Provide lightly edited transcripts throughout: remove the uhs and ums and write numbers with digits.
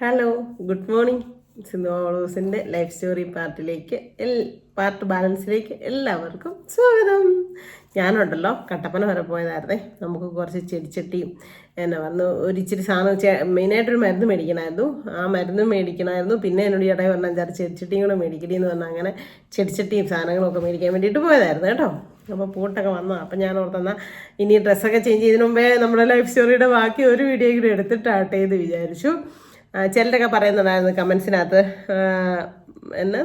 Hello, good morning. Sindhu ഓളൂസിൻ്റെ life story part ബാലൻസിലേക്ക് എല്ലാവർക്കും സ്വാഗതം. ഞാനുണ്ടല്ലോ കട്ടപ്പന വരെ പോയതായിരുന്നേ. നമുക്ക് കുറച്ച് ചെടിച്ചട്ടിയും ഇച്ചിരി സാധനം മെയിനായിട്ടൊരു മരുന്ന് മേടിക്കണമായിരുന്നു. ആ മരുന്ന് മേടിക്കണമായിരുന്നു. പിന്നെ എന്നോട് ചേട്ടായി പറഞ്ഞാൽ 5-6 ചെടിച്ചട്ടിയും കൂടെ മേടിക്കടി എന്ന് പറഞ്ഞാൽ അങ്ങനെ ചെടിച്ചട്ടിയും സാധനങ്ങളൊക്കെ മേടിക്കാൻ വേണ്ടിയിട്ട് പോയതായിരുന്നു കേട്ടോ. അപ്പോൾ പൂട്ടൊക്കെ വന്നു. അപ്പം ഞാൻ ഓർത്തെന്നാൽ ഇനി ഡ്രസ്സൊക്കെ ചേഞ്ച് ചെയ്തതിന് മുമ്പേ നമ്മുടെ ലൈഫ് സ്റ്റോറിയുടെ ബാക്കി ഒരു വീഡിയോ കൂടി എടുത്തിട്ടാട്ടെ എന്ന് വിചാരിച്ചു. ചിലരൊക്കെ പറയുന്നുണ്ടായിരുന്നു കമൻസിനകത്ത്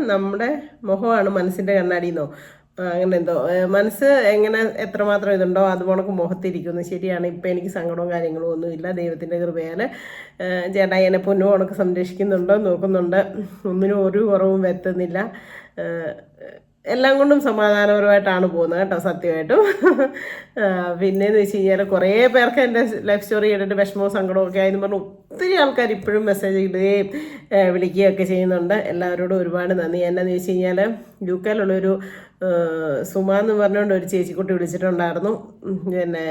നമ്മുടെ മുഖമാണ് മനസ്സിൻ്റെ കണ്ണാടിയെന്നോ അങ്ങനെ എന്തോ, മനസ്സ് എങ്ങനെ എത്രമാത്രം ഇതുണ്ടോ അതുപോലൊക്കെ മുഖത്തിരിക്കുന്നു. ശരിയാണ്. ഇപ്പം എനിക്ക് സങ്കടവും കാര്യങ്ങളും ഒന്നുമില്ല. ദൈവത്തിൻ്റെ കൃപയാൽ ചേട്ടായി എന്നെ പൊന്നുപോണൊക്കെ സംരക്ഷിക്കുന്നുണ്ടോ നോക്കുന്നുണ്ട്. ഒന്നിനും ഒരു കുറവും വരുത്തുന്നില്ല. എല്ലാം കൊണ്ടും സമാധാനപരമായിട്ടാണ് പോകുന്നത് കേട്ടോ, സത്യമായിട്ടും. പിന്നെയെന്ന് വെച്ച് കഴിഞ്ഞാൽ കുറേ പേർക്ക് എൻ്റെ ലൈഫ് സ്റ്റോറി കേട്ടിട്ട് വിഷമവും സങ്കടവും ഒക്കെ ആയെന്ന് പറഞ്ഞു ഒത്തിരി ആൾക്കാർ ഇപ്പോഴും മെസ്സേജ് ഇടുകയും വിളിക്കുകയൊക്കെ ചെയ്യുന്നുണ്ട്. എല്ലാവരോടും ഒരുപാട് നന്ദി. എന്നാന്ന് വെച്ച് കഴിഞ്ഞാൽ യുകെയിലുള്ളൊരു സുമ എന്ന് പറഞ്ഞുകൊണ്ട് ഒരു ചേച്ചിക്കുട്ടി വിളിച്ചിട്ടുണ്ടായിരുന്നു. പിന്നെ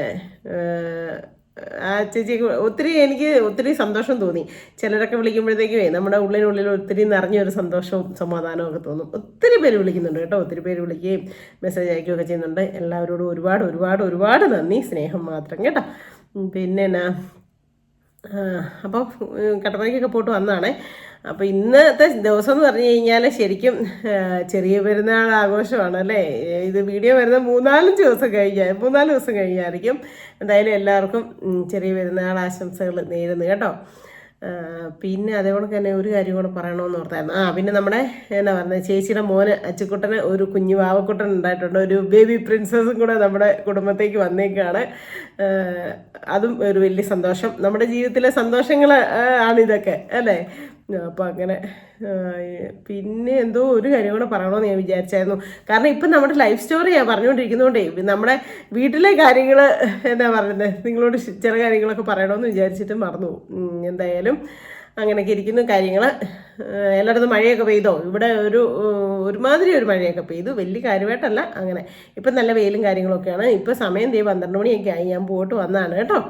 ആ ചേച്ചിക്ക് എനിക്ക് ഒത്തിരി സന്തോഷം തോന്നി. ചിലരൊക്കെ വിളിക്കുമ്പോഴത്തേക്കുമേ നമ്മുടെ ഉള്ളിനുള്ളിൽ ഒത്തിരി നിറഞ്ഞൊരു സന്തോഷവും സമാധാനവും ഒക്കെ തോന്നും. ഒത്തിരി പേര് വിളിക്കുന്നുണ്ട് കേട്ടോ, ഒത്തിരി പേര് വിളിക്കുകയും മെസ്സേജ് അയക്കുകയൊക്കെ ചെയ്യുന്നുണ്ട്. എല്ലാവരോടും ഒരുപാട് ഒരുപാട് ഒരുപാട് നന്ദി, സ്നേഹം മാത്രം കേട്ടോ. പിന്നെ അപ്പോൾ കട്ടപ്പനയ്ക്കൊക്കെ പോയിട്ട് വന്നതാണേ. അപ്പോൾ ഇന്നത്തെ ദിവസം എന്ന് പറഞ്ഞു കഴിഞ്ഞാൽ ശരിക്കും ചെറിയ പെരുന്നാൾ ആഘോഷമാണ് അല്ലേ. ഇത് വീഡിയോ വരുന്ന 3-4 ദിവസം കഴിഞ്ഞായിരിക്കും. എന്തായാലും എല്ലാവർക്കും ചെറിയ പെരുന്നാൾ ആശംസകൾ നേരുന്നു കേട്ടോ. പിന്നെ അതേപോലെ തന്നെ ഒരു കാര്യം കൂടെ പറയണമെന്ന് ഓർത്തായിരുന്നു. പിന്നെ നമ്മുടെ എന്നാ പറയുന്നത്, ചേച്ചിയുടെ മോന് അച്ചുക്കുട്ടന് ഒരു കുഞ്ഞു വാവക്കുട്ടൻ ഉണ്ടായിട്ടുണ്ട്. ഒരു ബേബി പ്രിൻസസും കൂടെ നമ്മുടെ കുടുംബത്തേക്ക് വന്നേക്കാണ്. അതും ഒരു വലിയ സന്തോഷം. നമ്മുടെ ജീവിതത്തിലെ സന്തോഷങ്ങൾ ആണിതൊക്കെ അല്ലേ. അപ്പോൾ അങ്ങനെ പിന്നെ എന്തോ ഒരു കാര്യം കൂടെ പറയണമെന്ന് ഞാൻ വിചാരിച്ചായിരുന്നു. കാരണം ഇപ്പം നമ്മുടെ ലൈഫ് സ്റ്റോറിയാണ് പറഞ്ഞുകൊണ്ടിരിക്കുന്നതുകൊണ്ടേ നമ്മുടെ വീട്ടിലെ കാര്യങ്ങൾ എന്താ പറയുന്നത്, നിങ്ങളോട് ചില കാര്യങ്ങളൊക്കെ പറയണമെന്ന് വിചാരിച്ചിട്ട് മറന്നു. എന്തായാലും അങ്ങനെയൊക്കെ ഇരിക്കുന്നു കാര്യങ്ങൾ. എല്ലായിടത്തും മഴയൊക്കെ പെയ്തോ? ഇവിടെ ഒരുമാതിരി ഒരു മഴയൊക്കെ പെയ്തു, വലിയ കാര്യമായിട്ടല്ല. അങ്ങനെ ഇപ്പം നല്ല വെയിലും കാര്യങ്ങളൊക്കെയാണ്. ഇപ്പം സമയം 12 മണിയൊക്കെ ആയി. ഞാൻ പോയിട്ട് വന്നതാണ് കേട്ടോ.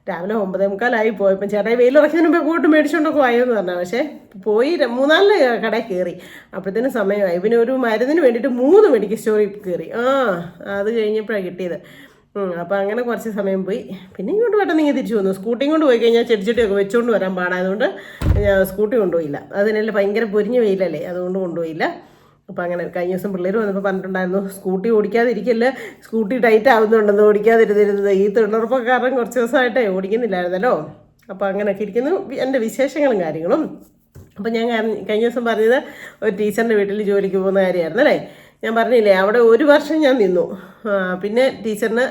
രാവിലെ 9:45 പോയപ്പോൾ ചേട്ടായി വെയിലുറക്കുന്നതിന് മുമ്പേ പോയിട്ട് മേടിച്ചുകൊണ്ടൊക്കെ വായോന്ന് പറഞ്ഞാൽ, പക്ഷേ പോയി 3-4 കടയിൽ കയറി. അപ്പോഴത്തേനും സമയമായി. പിന്നെ ഒരു മരുന്നിന് വേണ്ടിയിട്ട് 3 മെഡിക്കൽ സ്റ്റോറിൽ കയറി. അത് കഴിഞ്ഞപ്പോഴാണ് കിട്ടിയത്. അപ്പോൾ അങ്ങനെ കുറച്ച് സമയം പോയി. പിന്നെ ഇങ്ങോട്ട് പെട്ടെന്ന് ഇങ്ങനെ തിരിച്ചു വന്നു. സ്കൂട്ടിയും കൊണ്ട് പോയി കഴിഞ്ഞാൽ ചെടിച്ചട്ടിയൊക്കെ വെച്ചുകൊണ്ട് വരാൻ പാടായതുകൊണ്ട് ഞാൻ സ്കൂട്ടി കൊണ്ടുപോയില്ല. അതിനെല്ലാം ഭയങ്കര പൊരിഞ്ഞ വെയിലല്ലേ, അതുകൊണ്ട് കൊണ്ടുപോയില്ല. അപ്പോൾ അങ്ങനെ കഴിഞ്ഞ ദിവസം പിള്ളേർ വന്നപ്പോൾ പറഞ്ഞിട്ടുണ്ടായിരുന്നു, സ്കൂട്ടി ഓടിക്കാതിരിക്കല്ലേ, സ്കൂട്ടി ടൈറ്റ് ആവുന്നുണ്ടെന്ന്, ഓടിക്കാതിരുന്നിരുന്നത്. ഈ തൊഴിലുറപ്പൊക്കെ കാരണം കുറച്ച് ദിവസമായിട്ടേ ഓടിക്കുന്നില്ലായിരുന്നല്ലോ. അപ്പോൾ അങ്ങനെയൊക്കെ ഇരിക്കുന്നു എൻ്റെ വിശേഷങ്ങളും കാര്യങ്ങളും. അപ്പോൾ ഞാൻ കഴിഞ്ഞ ദിവസം പറഞ്ഞത് ഒരു ടീച്ചറിൻ്റെ വീട്ടിൽ ജോലിക്ക് പോകുന്ന കാര്യമായിരുന്നു അല്ലേ. ഞാൻ പറഞ്ഞില്ലേ, അവിടെ 1 വർഷം ഞാൻ നിന്നു. പിന്നെ ടീച്ചറിന്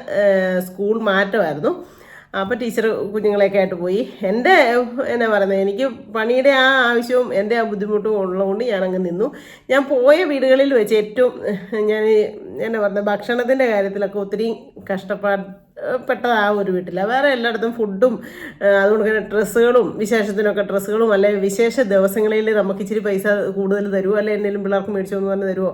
സ്കൂൾ മാറ്റമായിരുന്നു. അപ്പോൾ ടീച്ചർ കുഞ്ഞുങ്ങളെയൊക്കെ ആയിട്ട് പോയി. എൻ്റെ എന്നാ പറയുന്നത്, എനിക്ക് പണിയുടെ ആ ആവശ്യവും എൻ്റെ ആ ബുദ്ധിമുട്ടും ഉള്ളതുകൊണ്ട് ഞാനങ്ങ് നിന്നു. ഞാൻ പോയ വീടുകളിൽ വെച്ച് ഏറ്റവും ഞാൻ എന്നാ പറയുന്നത്, ഭക്ഷണത്തിൻ്റെ കാര്യത്തിലൊക്കെ ഒത്തിരി കഷ്ടപ്പെട്ടത് ആ ഒരു വീട്ടിലാണ്. വേറെ എല്ലായിടത്തും ഫുഡും അതുകൊണ്ട് തന്നെ ഡ്രസ്സുകളും, വിശേഷത്തിനൊക്കെ ഡ്രസ്സുകളും, അല്ലെങ്കിൽ വിശേഷ ദിവസങ്ങളിൽ നമുക്ക് ഇച്ചിരി പൈസ കൂടുതൽ തരുമോ, അല്ലെങ്കിൽ എന്തെങ്കിലും പിള്ളേർക്ക് മേടിച്ചോ എന്ന് പറഞ്ഞ് തരുമോ,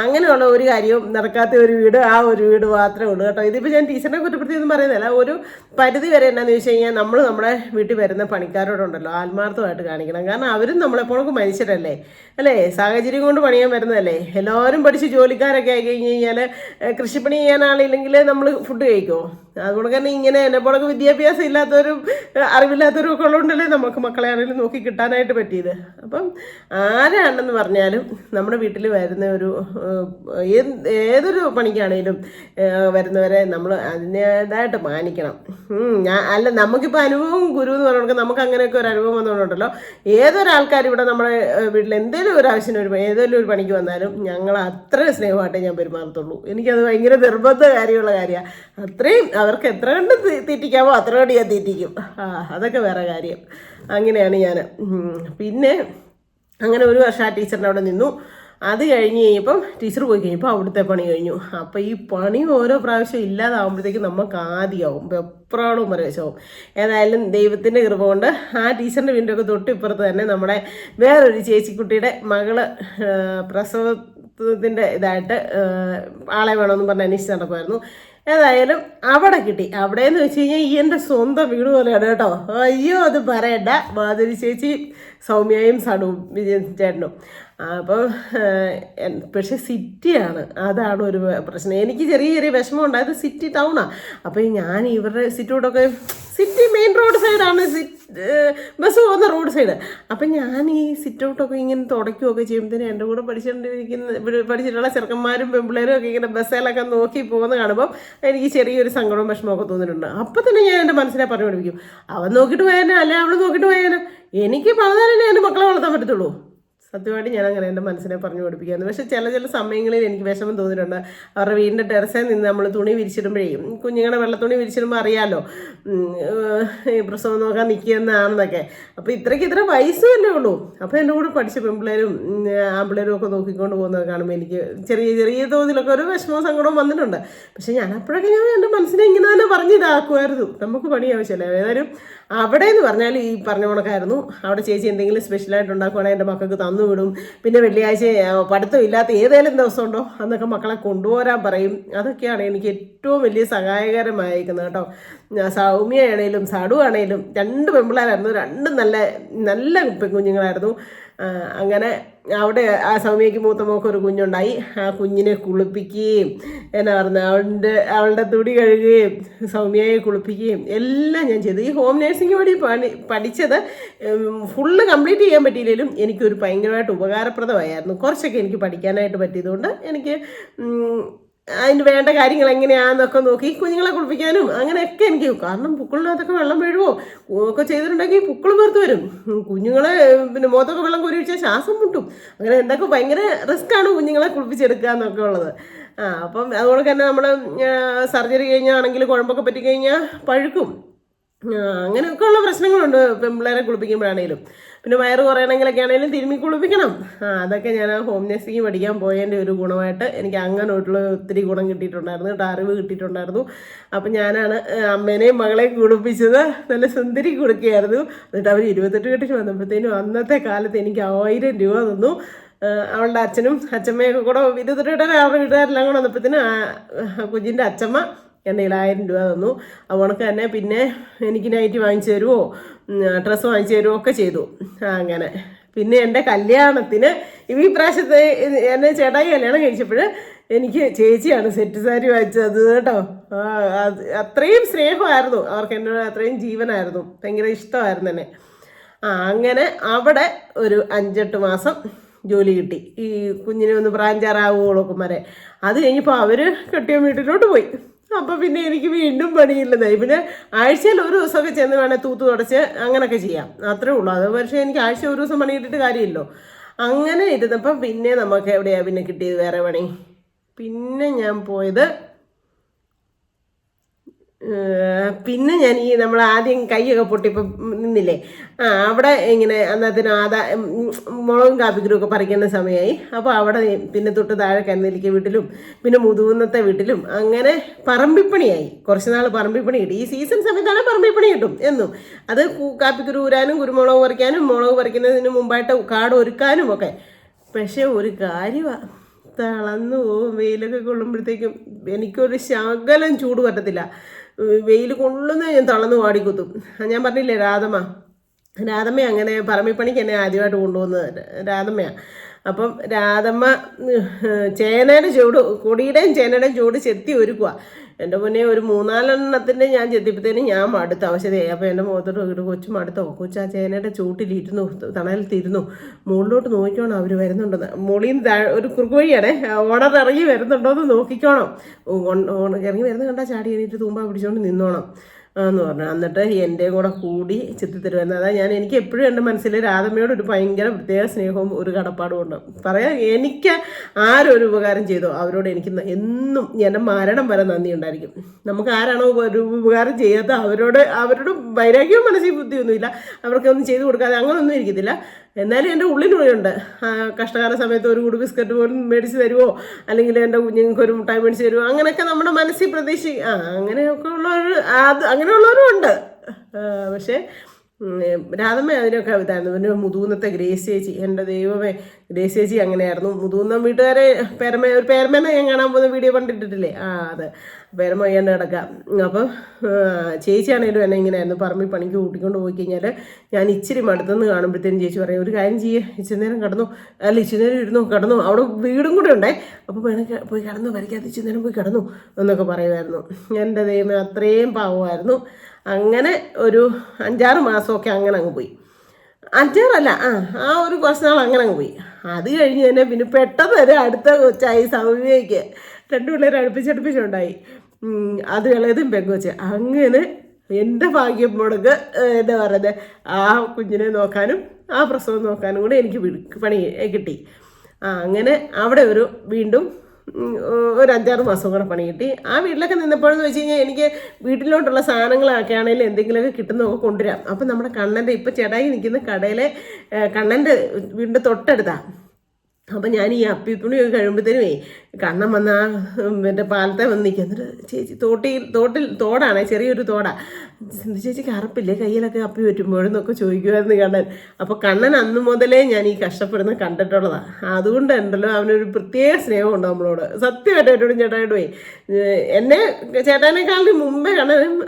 അങ്ങനെയുള്ള ഒരു കാര്യവും നടക്കാത്ത ഒരു വീട് ആ ഒരു വീട് മാത്രമേ ഉള്ളൂ കേട്ടോ. ഇതിപ്പോൾ ഞാൻ ടീച്ചറിനെ കുറ്റപ്പെടുത്തിയൊന്നും പറയുന്നില്ല. ഒരു പരിധി വരെ എന്നാന്ന് വെച്ച് കഴിഞ്ഞാൽ നമ്മൾ നമ്മുടെ വീട്ടിൽ വരുന്ന പണിക്കാരോടുണ്ടല്ലോ ആത്മാർത്ഥമായിട്ട് കാണിക്കണം. കാരണം അവരും നമ്മളെപ്പോഴൊക്കെ മനുഷ്യരല്ലേ അല്ലേ, സാഹചര്യം കൊണ്ട് പണിയാൻ വരുന്നതല്ലേ. എല്ലാവരും പഠിച്ച് ജോലിക്കാരൊക്കെ ആയി കഴിഞ്ഞ് കഴിഞ്ഞാൽ കൃഷിപ്പണി ചെയ്യാൻ ആളില്ലെങ്കിൽ നമ്മൾ ഫുഡ് കഴിക്കുമോ? അതുകൊണ്ട് തന്നെ ഇങ്ങനെ എന്നെപ്പോഴൊക്കെ വിദ്യാഭ്യാസം ഇല്ലാത്തവരും അറിവില്ലാത്തവരും ഒക്കെ ഉള്ളതുകൊണ്ടല്ലേ നമുക്ക് മക്കളെ ആണെങ്കിലും നോക്കി കിട്ടാനായിട്ട് പറ്റിയത്. അപ്പം ആരാണെന്ന് പറഞ്ഞാലും നമ്മുടെ വീട്ടിൽ വരുന്ന ഏതൊരു പണിക്കാണെങ്കിലും വരുന്നവരെ നമ്മൾ അതിൻ്റേതായിട്ട് മാനിക്കണം. നമുക്കിപ്പോൾ അനുഭവം ഗുരു എന്ന് പറഞ്ഞാൽ നമുക്ക് അങ്ങനെയൊക്കെ ഒരു അനുഭവം വന്നുകൊണ്ടുണ്ടല്ലോ. ഏതൊരാൾക്കാർ ഇവിടെ നമ്മുടെ വീട്ടിൽ എന്തെങ്കിലും ഒരു ആവശ്യത്തിന് ഏതെങ്കിലും ഒരു പണിക്ക് വന്നാലും ഞങ്ങൾ അത്ര സ്നേഹമായിട്ടേ ഞാൻ പെരുമാറത്തുള്ളൂ. എനിക്കത് ഭയങ്കര നിർബന്ധ കാര്യമുള്ള കാര്യമാണ്. അത്രയും അവർക്ക് എത്ര കണ്ട് തീറ്റിക്കാമോ അത്ര കണ്ട് ഞാൻ തീറ്റിക്കും. അതൊക്കെ വേറെ കാര്യം. അങ്ങനെയാണ് ഞാൻ. പിന്നെ അങ്ങനെ 1 വർഷം ആ ടീച്ചറിൻ്റെ അവിടെ നിന്നു. അത് കഴിഞ്ഞ് കഴിഞ്ഞപ്പം ടീച്ചർ പോയി കഴിഞ്ഞപ്പോൾ അവിടുത്തെ പണി കഴിഞ്ഞു. അപ്പോൾ ഈ പണി ഓരോ പ്രാവശ്യം ഇല്ലാതാവുമ്പോഴത്തേക്കും നമുക്ക് ആദ്യമാവും, വെപ്രാളവും പരവശമാവും. ഏതായാലും ദൈവത്തിൻ്റെ കൃപ കൊണ്ട് ആ ടീച്ചറിൻ്റെ വീടിൻ്റെയൊക്കെ തൊട്ടിപ്പുറത്ത് തന്നെ നമ്മുടെ വേറൊരു ചേച്ചിക്കുട്ടിയുടെ മകള് പ്രസവത്തിൻ്റെ ഇതായിട്ട് ആളെ വേണമെന്ന് പറഞ്ഞ് അന്വേഷിച്ച് നടക്കുമായിരുന്നു. ഏതായാലും അവിടെ കിട്ടി. അവിടെയെന്ന് വെച്ച് കഴിഞ്ഞാൽ ഈ എൻ്റെ സ്വന്തം വീട് പോലെയാണ് കേട്ടോ. അയ്യോ അത് പറയണ്ട. മാധുരി ചേച്ചി, സൗമ്യയും സണുവും വിജയൻ ചേട്ടനും. അപ്പം പക്ഷെ സിറ്റിയാണ്, അതാണ് ഒരു പ്രശ്നം. എനിക്ക് ചെറിയ ചെറിയ വിഷമം ഉണ്ടായത് സിറ്റി ടൗണാണ്. അപ്പം ഞാൻ ഇവരുടെ സിറ്റോട്ടൊക്കെ സിറ്റി മെയിൻ റോഡ് സൈഡാണ്, ബസ് പോകുന്ന റോഡ് സൈഡ്. അപ്പം ഞാൻ ഈ സിറ്റൗട്ടൊക്കെ ഇങ്ങനെ തുടയ്ക്കുകയൊക്കെ ചെയ്യുമ്പോഴത്തേനും എൻ്റെ കൂടെ പഠിച്ചിട്ടുള്ള ചെറുക്കന്മാരും പെമ്പിള്ളേരും ഒക്കെ ഇങ്ങനെ ബസ്സിലൊക്കെ നോക്കി പോകുന്ന കാണുമ്പോൾ എനിക്ക് ചെറിയൊരു സങ്കടവും വിഷമമൊക്കെ തോന്നിയിട്ടുണ്ട്. അപ്പം തന്നെ ഞാൻ എൻ്റെ മനസ്സിനെ പറഞ്ഞു പഠിപ്പിക്കും, അവൻ നോക്കിയിട്ട് പോയാനോ അല്ലെ അവൾ നോക്കിയിട്ട് പോയാനോ, എനിക്ക് പലതാരല്ലേ എൻ്റെ മക്കളെ വളർത്താൻ പറ്റത്തുള്ളൂ. സത്യമായിട്ട് ഞാൻ അങ്ങനെ എൻ്റെ മനസ്സിനെ പറഞ്ഞു പഠിപ്പിക്കായിരുന്നു. പക്ഷേ ചില സമയങ്ങളിൽ എനിക്ക് വിഷമം തോന്നിയിട്ടുണ്ട്. അവരുടെ വീടിൻ്റെ ടെറസിൽ നിന്ന് നമ്മൾ തുണി വിരിച്ചിടുമ്പോഴേ, കുഞ്ഞുങ്ങളുടെ വെള്ളത്തുണി വിരിച്ചിടുമ്പോൾ അറിയാമല്ലോ ഈ പ്രസവം നോക്കാൻ നിൽക്കുന്നതാണെന്നൊക്കെ. അപ്പോൾ ഇത്ര വയസ്സുമല്ലേ ഉള്ളൂ. അപ്പോൾ എൻ്റെ കൂടെ പഠിച്ച പെൺപിള്ളേരും ആൺപിള്ളേരും ഒക്കെ നോക്കിക്കൊണ്ട് പോകുന്നത് കാണുമ്പോൾ എനിക്ക് ചെറിയ തോതിലൊക്കെ ഒരു വിഷമവും സങ്കടവും വന്നിട്ടുണ്ട്. പക്ഷേ ഞാൻ എൻ്റെ മനസ്സിനെ ഇങ്ങനെ തന്നെ പറഞ്ഞ് ഇതാക്കുമായിരുന്നു. നമുക്ക് പണി ആവശ്യമല്ല. ഏതായാലും അവിടെ എന്ന് പറഞ്ഞാൽ ഈ പറഞ്ഞ കണക്കായിരുന്നു. അവിടെ ചേച്ചി എന്തെങ്കിലും സ്പെഷ്യലായിട്ട് ഉണ്ടാക്കുവാണെങ്കിൽ എൻ്റെ മക്കൾക്ക് തന്നു വിടും. പിന്നെ വെള്ളിയാഴ്ച പഠിത്തം ഇല്ലാത്ത ഏതെങ്കിലും ദിവസം ഉണ്ടോ അന്നൊക്കെ മക്കളെ കൊണ്ടുപോരാൻ പറയും. അതൊക്കെയാണ് എനിക്ക് ഏറ്റവും വലിയ സഹായകരമായിരിക്കുന്നത് കേട്ടോ. സൗമ്യയാണേലും സടു ആണേലും 2 പെൺപിള്ളേരായിരുന്നു, 2 നല്ല കുഞ്ഞുങ്ങളായിരുന്നു. അങ്ങനെ അവിടെ ആ സൗമ്യയ്ക്ക് മൂത്ത മോക്ക് ഒരു കുഞ്ഞുണ്ടായി. ആ കുഞ്ഞിനെ കുളിപ്പിക്കുകയും എന്നാ പറഞ്ഞ അവളുടെ തുണി കഴുകുകയും സൗമ്യയെ കുളിപ്പിക്കുകയും എല്ലാം ഞാൻ ചെയ്തു. ഈ ഹോം നേഴ്സിംഗ് പഠിച്ചത് ഫുള്ള് കംപ്ലീറ്റ് ചെയ്യാൻ പറ്റിയില്ലെങ്കിലും എനിക്കൊരു ഭയങ്കരമായിട്ട് ഉപകാരപ്രദമായിരുന്നു. കുറച്ചൊക്കെ എനിക്ക് പഠിക്കാനായിട്ട് പറ്റിയതുകൊണ്ട് എനിക്ക് അതിന് വേണ്ട കാര്യങ്ങൾ എങ്ങനെയാണെന്നൊക്കെ നോക്കി കുഞ്ഞുങ്ങളെ കുളിപ്പിക്കാനും അങ്ങനെയൊക്കെ എനിക്ക്, കാരണം പുക്കളിനകത്തൊക്കെ വെള്ളം വീഴുവോ ഒക്കെ ചെയ്തിട്ടുണ്ടെങ്കിൽ പുക്കൾ പുറത്ത് വരും. കുഞ്ഞുങ്ങളെ പിന്നെ മുഖത്തൊക്കെ വെള്ളം കോരിവെച്ചാൽ ശ്വാസം മുട്ടും. അങ്ങനെ എന്തൊക്കെ ഭയങ്കര റിസ്ക്കാണ് കുഞ്ഞുങ്ങളെ കുളിപ്പിച്ചെടുക്കുക എന്നൊക്കെ ഉള്ളത്. അപ്പം അതുകൊണ്ട് തന്നെ നമ്മൾ സർജറി കഴിഞ്ഞാണെങ്കിൽ കുഴമ്പൊക്കെ പറ്റിക്കഴിഞ്ഞാൽ പഴുക്കും. അങ്ങനെയൊക്കെയുള്ള പ്രശ്നങ്ങളുണ്ട് പെൺപിള്ളേരെ കുളിപ്പിക്കുമ്പോഴാണേലും. പിന്നെ വയറ് കുറയണമെങ്കിലൊക്കെ ആണെങ്കിലും തിരുമ്മി കുളിപ്പിക്കണം. അതൊക്കെ ഞാൻ ഹോം നഴ്സിംഗ് പഠിക്കാൻ പോയതിൻ്റെ ഒരു ഗുണമായിട്ട് എനിക്ക് അങ്ങനെയുള്ള ഒത്തിരി ഗുണം കിട്ടിയിട്ടുണ്ടായിരുന്നു കേട്ടോ, അറിവ് കിട്ടിയിട്ടുണ്ടായിരുന്നു. അപ്പം ഞാനാണ് അമ്മേനെയും മകളെയും കുളിപ്പിച്ചത്. നല്ല സുന്ദരി കൊടുക്കുകയായിരുന്നു. എന്നിട്ട് അവർ 28 കെട്ടിച്ച് വന്നപ്പോഴത്തേനും അന്നത്തെ കാലത്ത് എനിക്ക് 1000 രൂപ തന്നു. അവളുടെ അച്ഛനും അച്ഛമ്മയൊക്കെ കൂടെ 28 കെട്ടാൻ അവരുടെ വീട്ടുകാരെല്ലാം കൂടെ വന്നപ്പോഴത്തേനും കുഞ്ഞിൻ്റെ അച്ഛമ്മ എൻ്റെ 1000 രൂപ തന്നു. അതുകൊണ്ടൊക്കെ തന്നെ പിന്നെ എനിക്ക് നൈറ്റി വാങ്ങിച്ചു തരുമോ ഡ്രസ്സ് വാങ്ങിച്ചു തരുമോ ഒക്കെ ചെയ്തു. അങ്ങനെ പിന്നെ എൻ്റെ കല്യാണത്തിന് ഈ പ്രാവശ്യത്തെ എന്നെ ചേട്ടായി കല്യാണം കഴിച്ചപ്പോൾ എനിക്ക് ചേച്ചിയാണ് സെറ്റ് സാരി വാങ്ങിച്ചത് കേട്ടോ. അത്രയും സ്നേഹമായിരുന്നു അവർക്ക്, എന്നോട് അത്രയും ജീവനായിരുന്നു, ഭയങ്കര ഇഷ്ടമായിരുന്നു എന്നെ. അങ്ങനെ അവിടെ ഒരു 5-8 മാസം ജോലി കിട്ടി. ഈ കുഞ്ഞിനെ ഒന്ന് പ്രാഞ്ചാറാവുകളൊക്കെ വരെ. അത് കഴിഞ്ഞപ്പോൾ അവർ കെട്ടിയ വീട്ടിലോട്ട് പോയി. അപ്പോൾ പിന്നെ എനിക്ക് വീണ്ടും പണിയില്ലെന്നായി. പിന്നെ ആഴ്ചയിൽ ഒരു ദിവസമൊക്കെ ചെന്ന് വേണേൽ തൂത്ത് തുടച്ച് അങ്ങനെയൊക്കെ ചെയ്യാം, അത്രേ ഉള്ളൂ. അത് പക്ഷേ എനിക്ക് ആഴ്ച ഒരു ദിവസം പണി കിട്ടിയിട്ട് കാര്യമില്ലല്ലോ. അങ്ങനെ ഇരുന്നപ്പം പിന്നെ നമുക്ക് എവിടെയാണ് പിന്നെ കിട്ടിയത് വേറെ പണി? പിന്നെ ഞാൻ പോയത് പിന്നെ ഞാൻ ഈ നമ്മൾ ആദ്യം കൈയൊക്കെ പൊട്ടിപ്പം നിന്നില്ലേ, അവിടെ ഇങ്ങനെ അന്നത്തിന് മുളകും കാപ്പിക്കുരുമൊക്കെ പറിക്കുന്ന സമയമായി. അപ്പോൾ അവിടെ പിന്നെ തൊട്ട് താഴെ കന്നലിക്ക വീട്ടിലും പിന്നെ മുതുകുന്നത്തെ വീട്ടിലും അങ്ങനെ പറമ്പിപ്പണിയായി. കുറച്ച് നാൾ പറമ്പിപ്പണി കിട്ടി. ഈ സീസൺ സമയത്താണ് പറമ്പിപ്പണി കിട്ടും എന്നും. അത് കാപ്പിക്കുരു ഊരാനും കുരുമുളക് പറിക്കാനും മുളക് പറിക്കുന്നതിന് മുമ്പായിട്ട് കാട് ഒരുക്കാനും ഒക്കെ. പക്ഷേ ഒരു കാര്യമാണ്, തളർന്നു പോവും. വെയിലൊക്കെ കൊള്ളുമ്പോഴത്തേക്കും എനിക്കൊരു ശകലം ചൂട് പറ്റത്തില്ല. വെയിൽ കൊള്ളുന്ന ഞാൻ തളർന്ന് വാടിക്കുത്തും. ഞാൻ പറഞ്ഞില്ലേ രാധമ്മ അങ്ങനെ പറമ്പിപ്പണിക്ക് എന്നെ ആദ്യമായിട്ട് കൊണ്ടുപോകുന്നത് രാധമ്മയാണ്. അപ്പം രാധമ്മ ചേനയുടെ ചൂട്, കൊടിയുടെയും ചേനയുടെയും ചൂട് ചെത്തി ഒരുക്കുക. എൻ്റെ മുന്നേ ഒരു 3-4 എണ്ണത്തിൻ്റെ ഞാൻ ചെത്തിയപ്പോഴത്തേനും ഞാൻ മടുത്ത അവശതയായി. അപ്പോൾ എൻ്റെ മുഖത്തോട്ട് നോക്കിയിട്ട് കൊച്ചു മടുത്തോ, കൊച്ചു ആ ചേനയുടെ ചൂട്ടിലിരുന്നു, തണലത്തിരുന്നു. മുകളിലോട്ട് നോക്കിക്കോണം അവർ വരുന്നുണ്ടെന്ന്. മുകളിൽ നിന്ന് ഒരു കുറുക്ക് വഴിയാണേ, ഓണർ ഇറങ്ങി വരുന്നുണ്ടോയെന്ന് നോക്കിക്കോണം. ഇറങ്ങി വരുന്ന കണ്ടാൽ ചാടി എണീറ്റ് തൂമ്പ പിടിച്ചുകൊണ്ട് നിന്നോണം എന്ന് പറഞ്ഞു. എന്നിട്ട് എൻ്റെ കൂടെ കൂടി ചെത്തിത്തരുമായിരുന്നു. അതായത് എനിക്ക് എപ്പോഴും എൻ്റെ മനസ്സിൽ രാധമ്മയോട് ഒരു ഭയങ്കര പ്രത്യേക സ്നേഹവും ഒരു കടപ്പാടും ഉണ്ട്. പറയാം, എനിക്ക് ആരൊരു ഉപകാരം ചെയ്തോ അവരോട് എനിക്ക് എന്നും എൻ്റെ മരണം വരെ നന്ദി ഉണ്ടായിരിക്കും. നമുക്ക് ആരാണോ ഒരു ഉപകാരം ചെയ്യാത്ത അവരോട് വൈരാഗ്യവും മനസ്സിൽ ബുദ്ധിയൊന്നുമില്ല. അവർക്കൊന്നും ചെയ്തു കൊടുക്കാതെ അങ്ങനൊന്നും ഇരിക്കത്തില്ല. എന്നാലും എൻ്റെ ഉള്ളിനുള്ളുണ്ട്, കഷ്ടകാല സമയത്ത് ഒരു കൂടി ബിസ്ക്കറ്റ് പോലും മേടിച്ച് തരുമോ, അല്ലെങ്കിൽ എൻ്റെ കുഞ്ഞുങ്ങൾക്ക് ഒരു മുട്ടായി മേടിച്ച് തരുമോ, അങ്ങനെയൊക്കെ നമ്മുടെ മനസ്സിൽ അങ്ങനെയൊക്കെ അങ്ങനെയുള്ളവരും ഉണ്ട്. പക്ഷേ രാധമ്മ അതിനൊക്കെ ഇതായിരുന്നു. പിന്നെ മുതൂന്നത്തെ ഗ്രേസ് ചേച്ചി, എൻ്റെ ദൈവമേ, ഗ്രേസ് ചേച്ചി അങ്ങനെയായിരുന്നു. മുതൂന്ന വീട്ടുകാരെ ഒരു പേരമ്മേനെ ഞാൻ കാണാൻ പോകുന്ന വീഡിയോ കണ്ടിട്ടില്ലേ, അത് പേരമ്മ ചെയ്യാണ്ട് കിടക്കാം. അപ്പം ചേച്ചിയാണേലും എന്നെ ഇങ്ങനെയായിരുന്നു, പറമ്പിൽ പണിക്ക് കൂട്ടിക്കൊണ്ട് പോയി കഴിഞ്ഞാൽ ഞാൻ ഇച്ചിരി മടുത്തെന്ന് കാണുമ്പോഴത്തേനും ചേച്ചി പറയും, ഒരു കാര്യം ചെയ്യേ, ഇച്ചിരി നേരം കിടന്നു, അല്ല ഇച്ചിരി നേരം കിടന്നു, അവിടെ വീടും കൂടെ ഉണ്ടേ, അപ്പോൾ വേണമെങ്കിൽ പോയി കിടന്നു, വരയ്ക്കാതെ ഇച്ചിരി നേരം പോയി കിടന്നു എന്നൊക്കെ പറയുമായിരുന്നു. എൻ്റെ ദൈവമേ, അത്രയും പാവമായിരുന്നു. അങ്ങനെ ഒരു 5-6 മാസമൊക്കെ അങ്ങനെ അങ്ങ് പോയി. 5-6 ആ ഒരു കുറച്ച് നാൾ അങ്ങനെ അങ്ങ് പോയി. അത് കഴിഞ്ഞ് തന്നെ പിന്നെ പെട്ടെന്ന് ഒരു അടുത്ത കൊച്ചായി സൗമ്യയ്ക്ക് 2 പിള്ളേർ അടുപ്പിച്ചുണ്ടായി. അത് ഇളയതും പെങ്കൊച്ച്. അങ്ങനെ എൻ്റെ ഭാഗ്യം മുടക്ക് എന്താ പറയുന്നത്, ആ കുഞ്ഞിനെ നോക്കാനും ആ പ്രസവം നോക്കാനും കൂടെ എനിക്ക് പണി കിട്ടി. അങ്ങനെ അവിടെ വീണ്ടും ഒരു 5-6 മാസം കൂടെ പണി കിട്ടി. ആ വീട്ടിലൊക്കെ നിന്നപ്പോഴെന്ന് വെച്ച് കഴിഞ്ഞാൽ എനിക്ക് വീട്ടിലോട്ടുള്ള സാധനങ്ങളൊക്കെ ആണെങ്കിലും എന്തെങ്കിലുമൊക്കെ കിട്ടുന്നതൊക്കെ കൊണ്ടുവരാം. അപ്പം നമ്മുടെ കണ്ണൻ്റെ ഇപ്പം ചേട്ടായി നിൽക്കുന്ന കടയിലെ കണ്ണൻ്റെ വീടിൻ്റെ തൊട്ടടുത്താണ്. അപ്പം ഞാൻ ഈ അപ്പിത്തുണിയൊക്കെ കഴിയുമ്പോഴത്തേനുമേ കണ്ണം വന്ന എൻ്റെ പാലത്തെ വന്ന് നിൽക്കുക. എന്നിട്ട് ചേച്ചി തോടാണ്, ചെറിയൊരു തോടാ, ചേച്ചിക്ക് അറപ്പില്ലേ കയ്യിലൊക്കെ അപ്പി പറ്റുമ്പോഴെന്നൊക്കെ ചോദിക്കുമായിരുന്നു കണ്ണൻ. അപ്പോൾ കണ്ണൻ അന്ന് മുതലേ ഞാൻ ഈ കഷ്ടപ്പെടുന്ന കണ്ടിട്ടുള്ളതാണ്. അതുകൊണ്ട് ഉണ്ടല്ലോ അവനൊരു പ്രത്യേക സ്നേഹമുണ്ട് നമ്മളോട്. സത്യമായിട്ടോടും ചേട്ടായിട്ടേ എന്നെ ചേട്ടാനേക്കാളിന് മുമ്പേ കണ്ണനും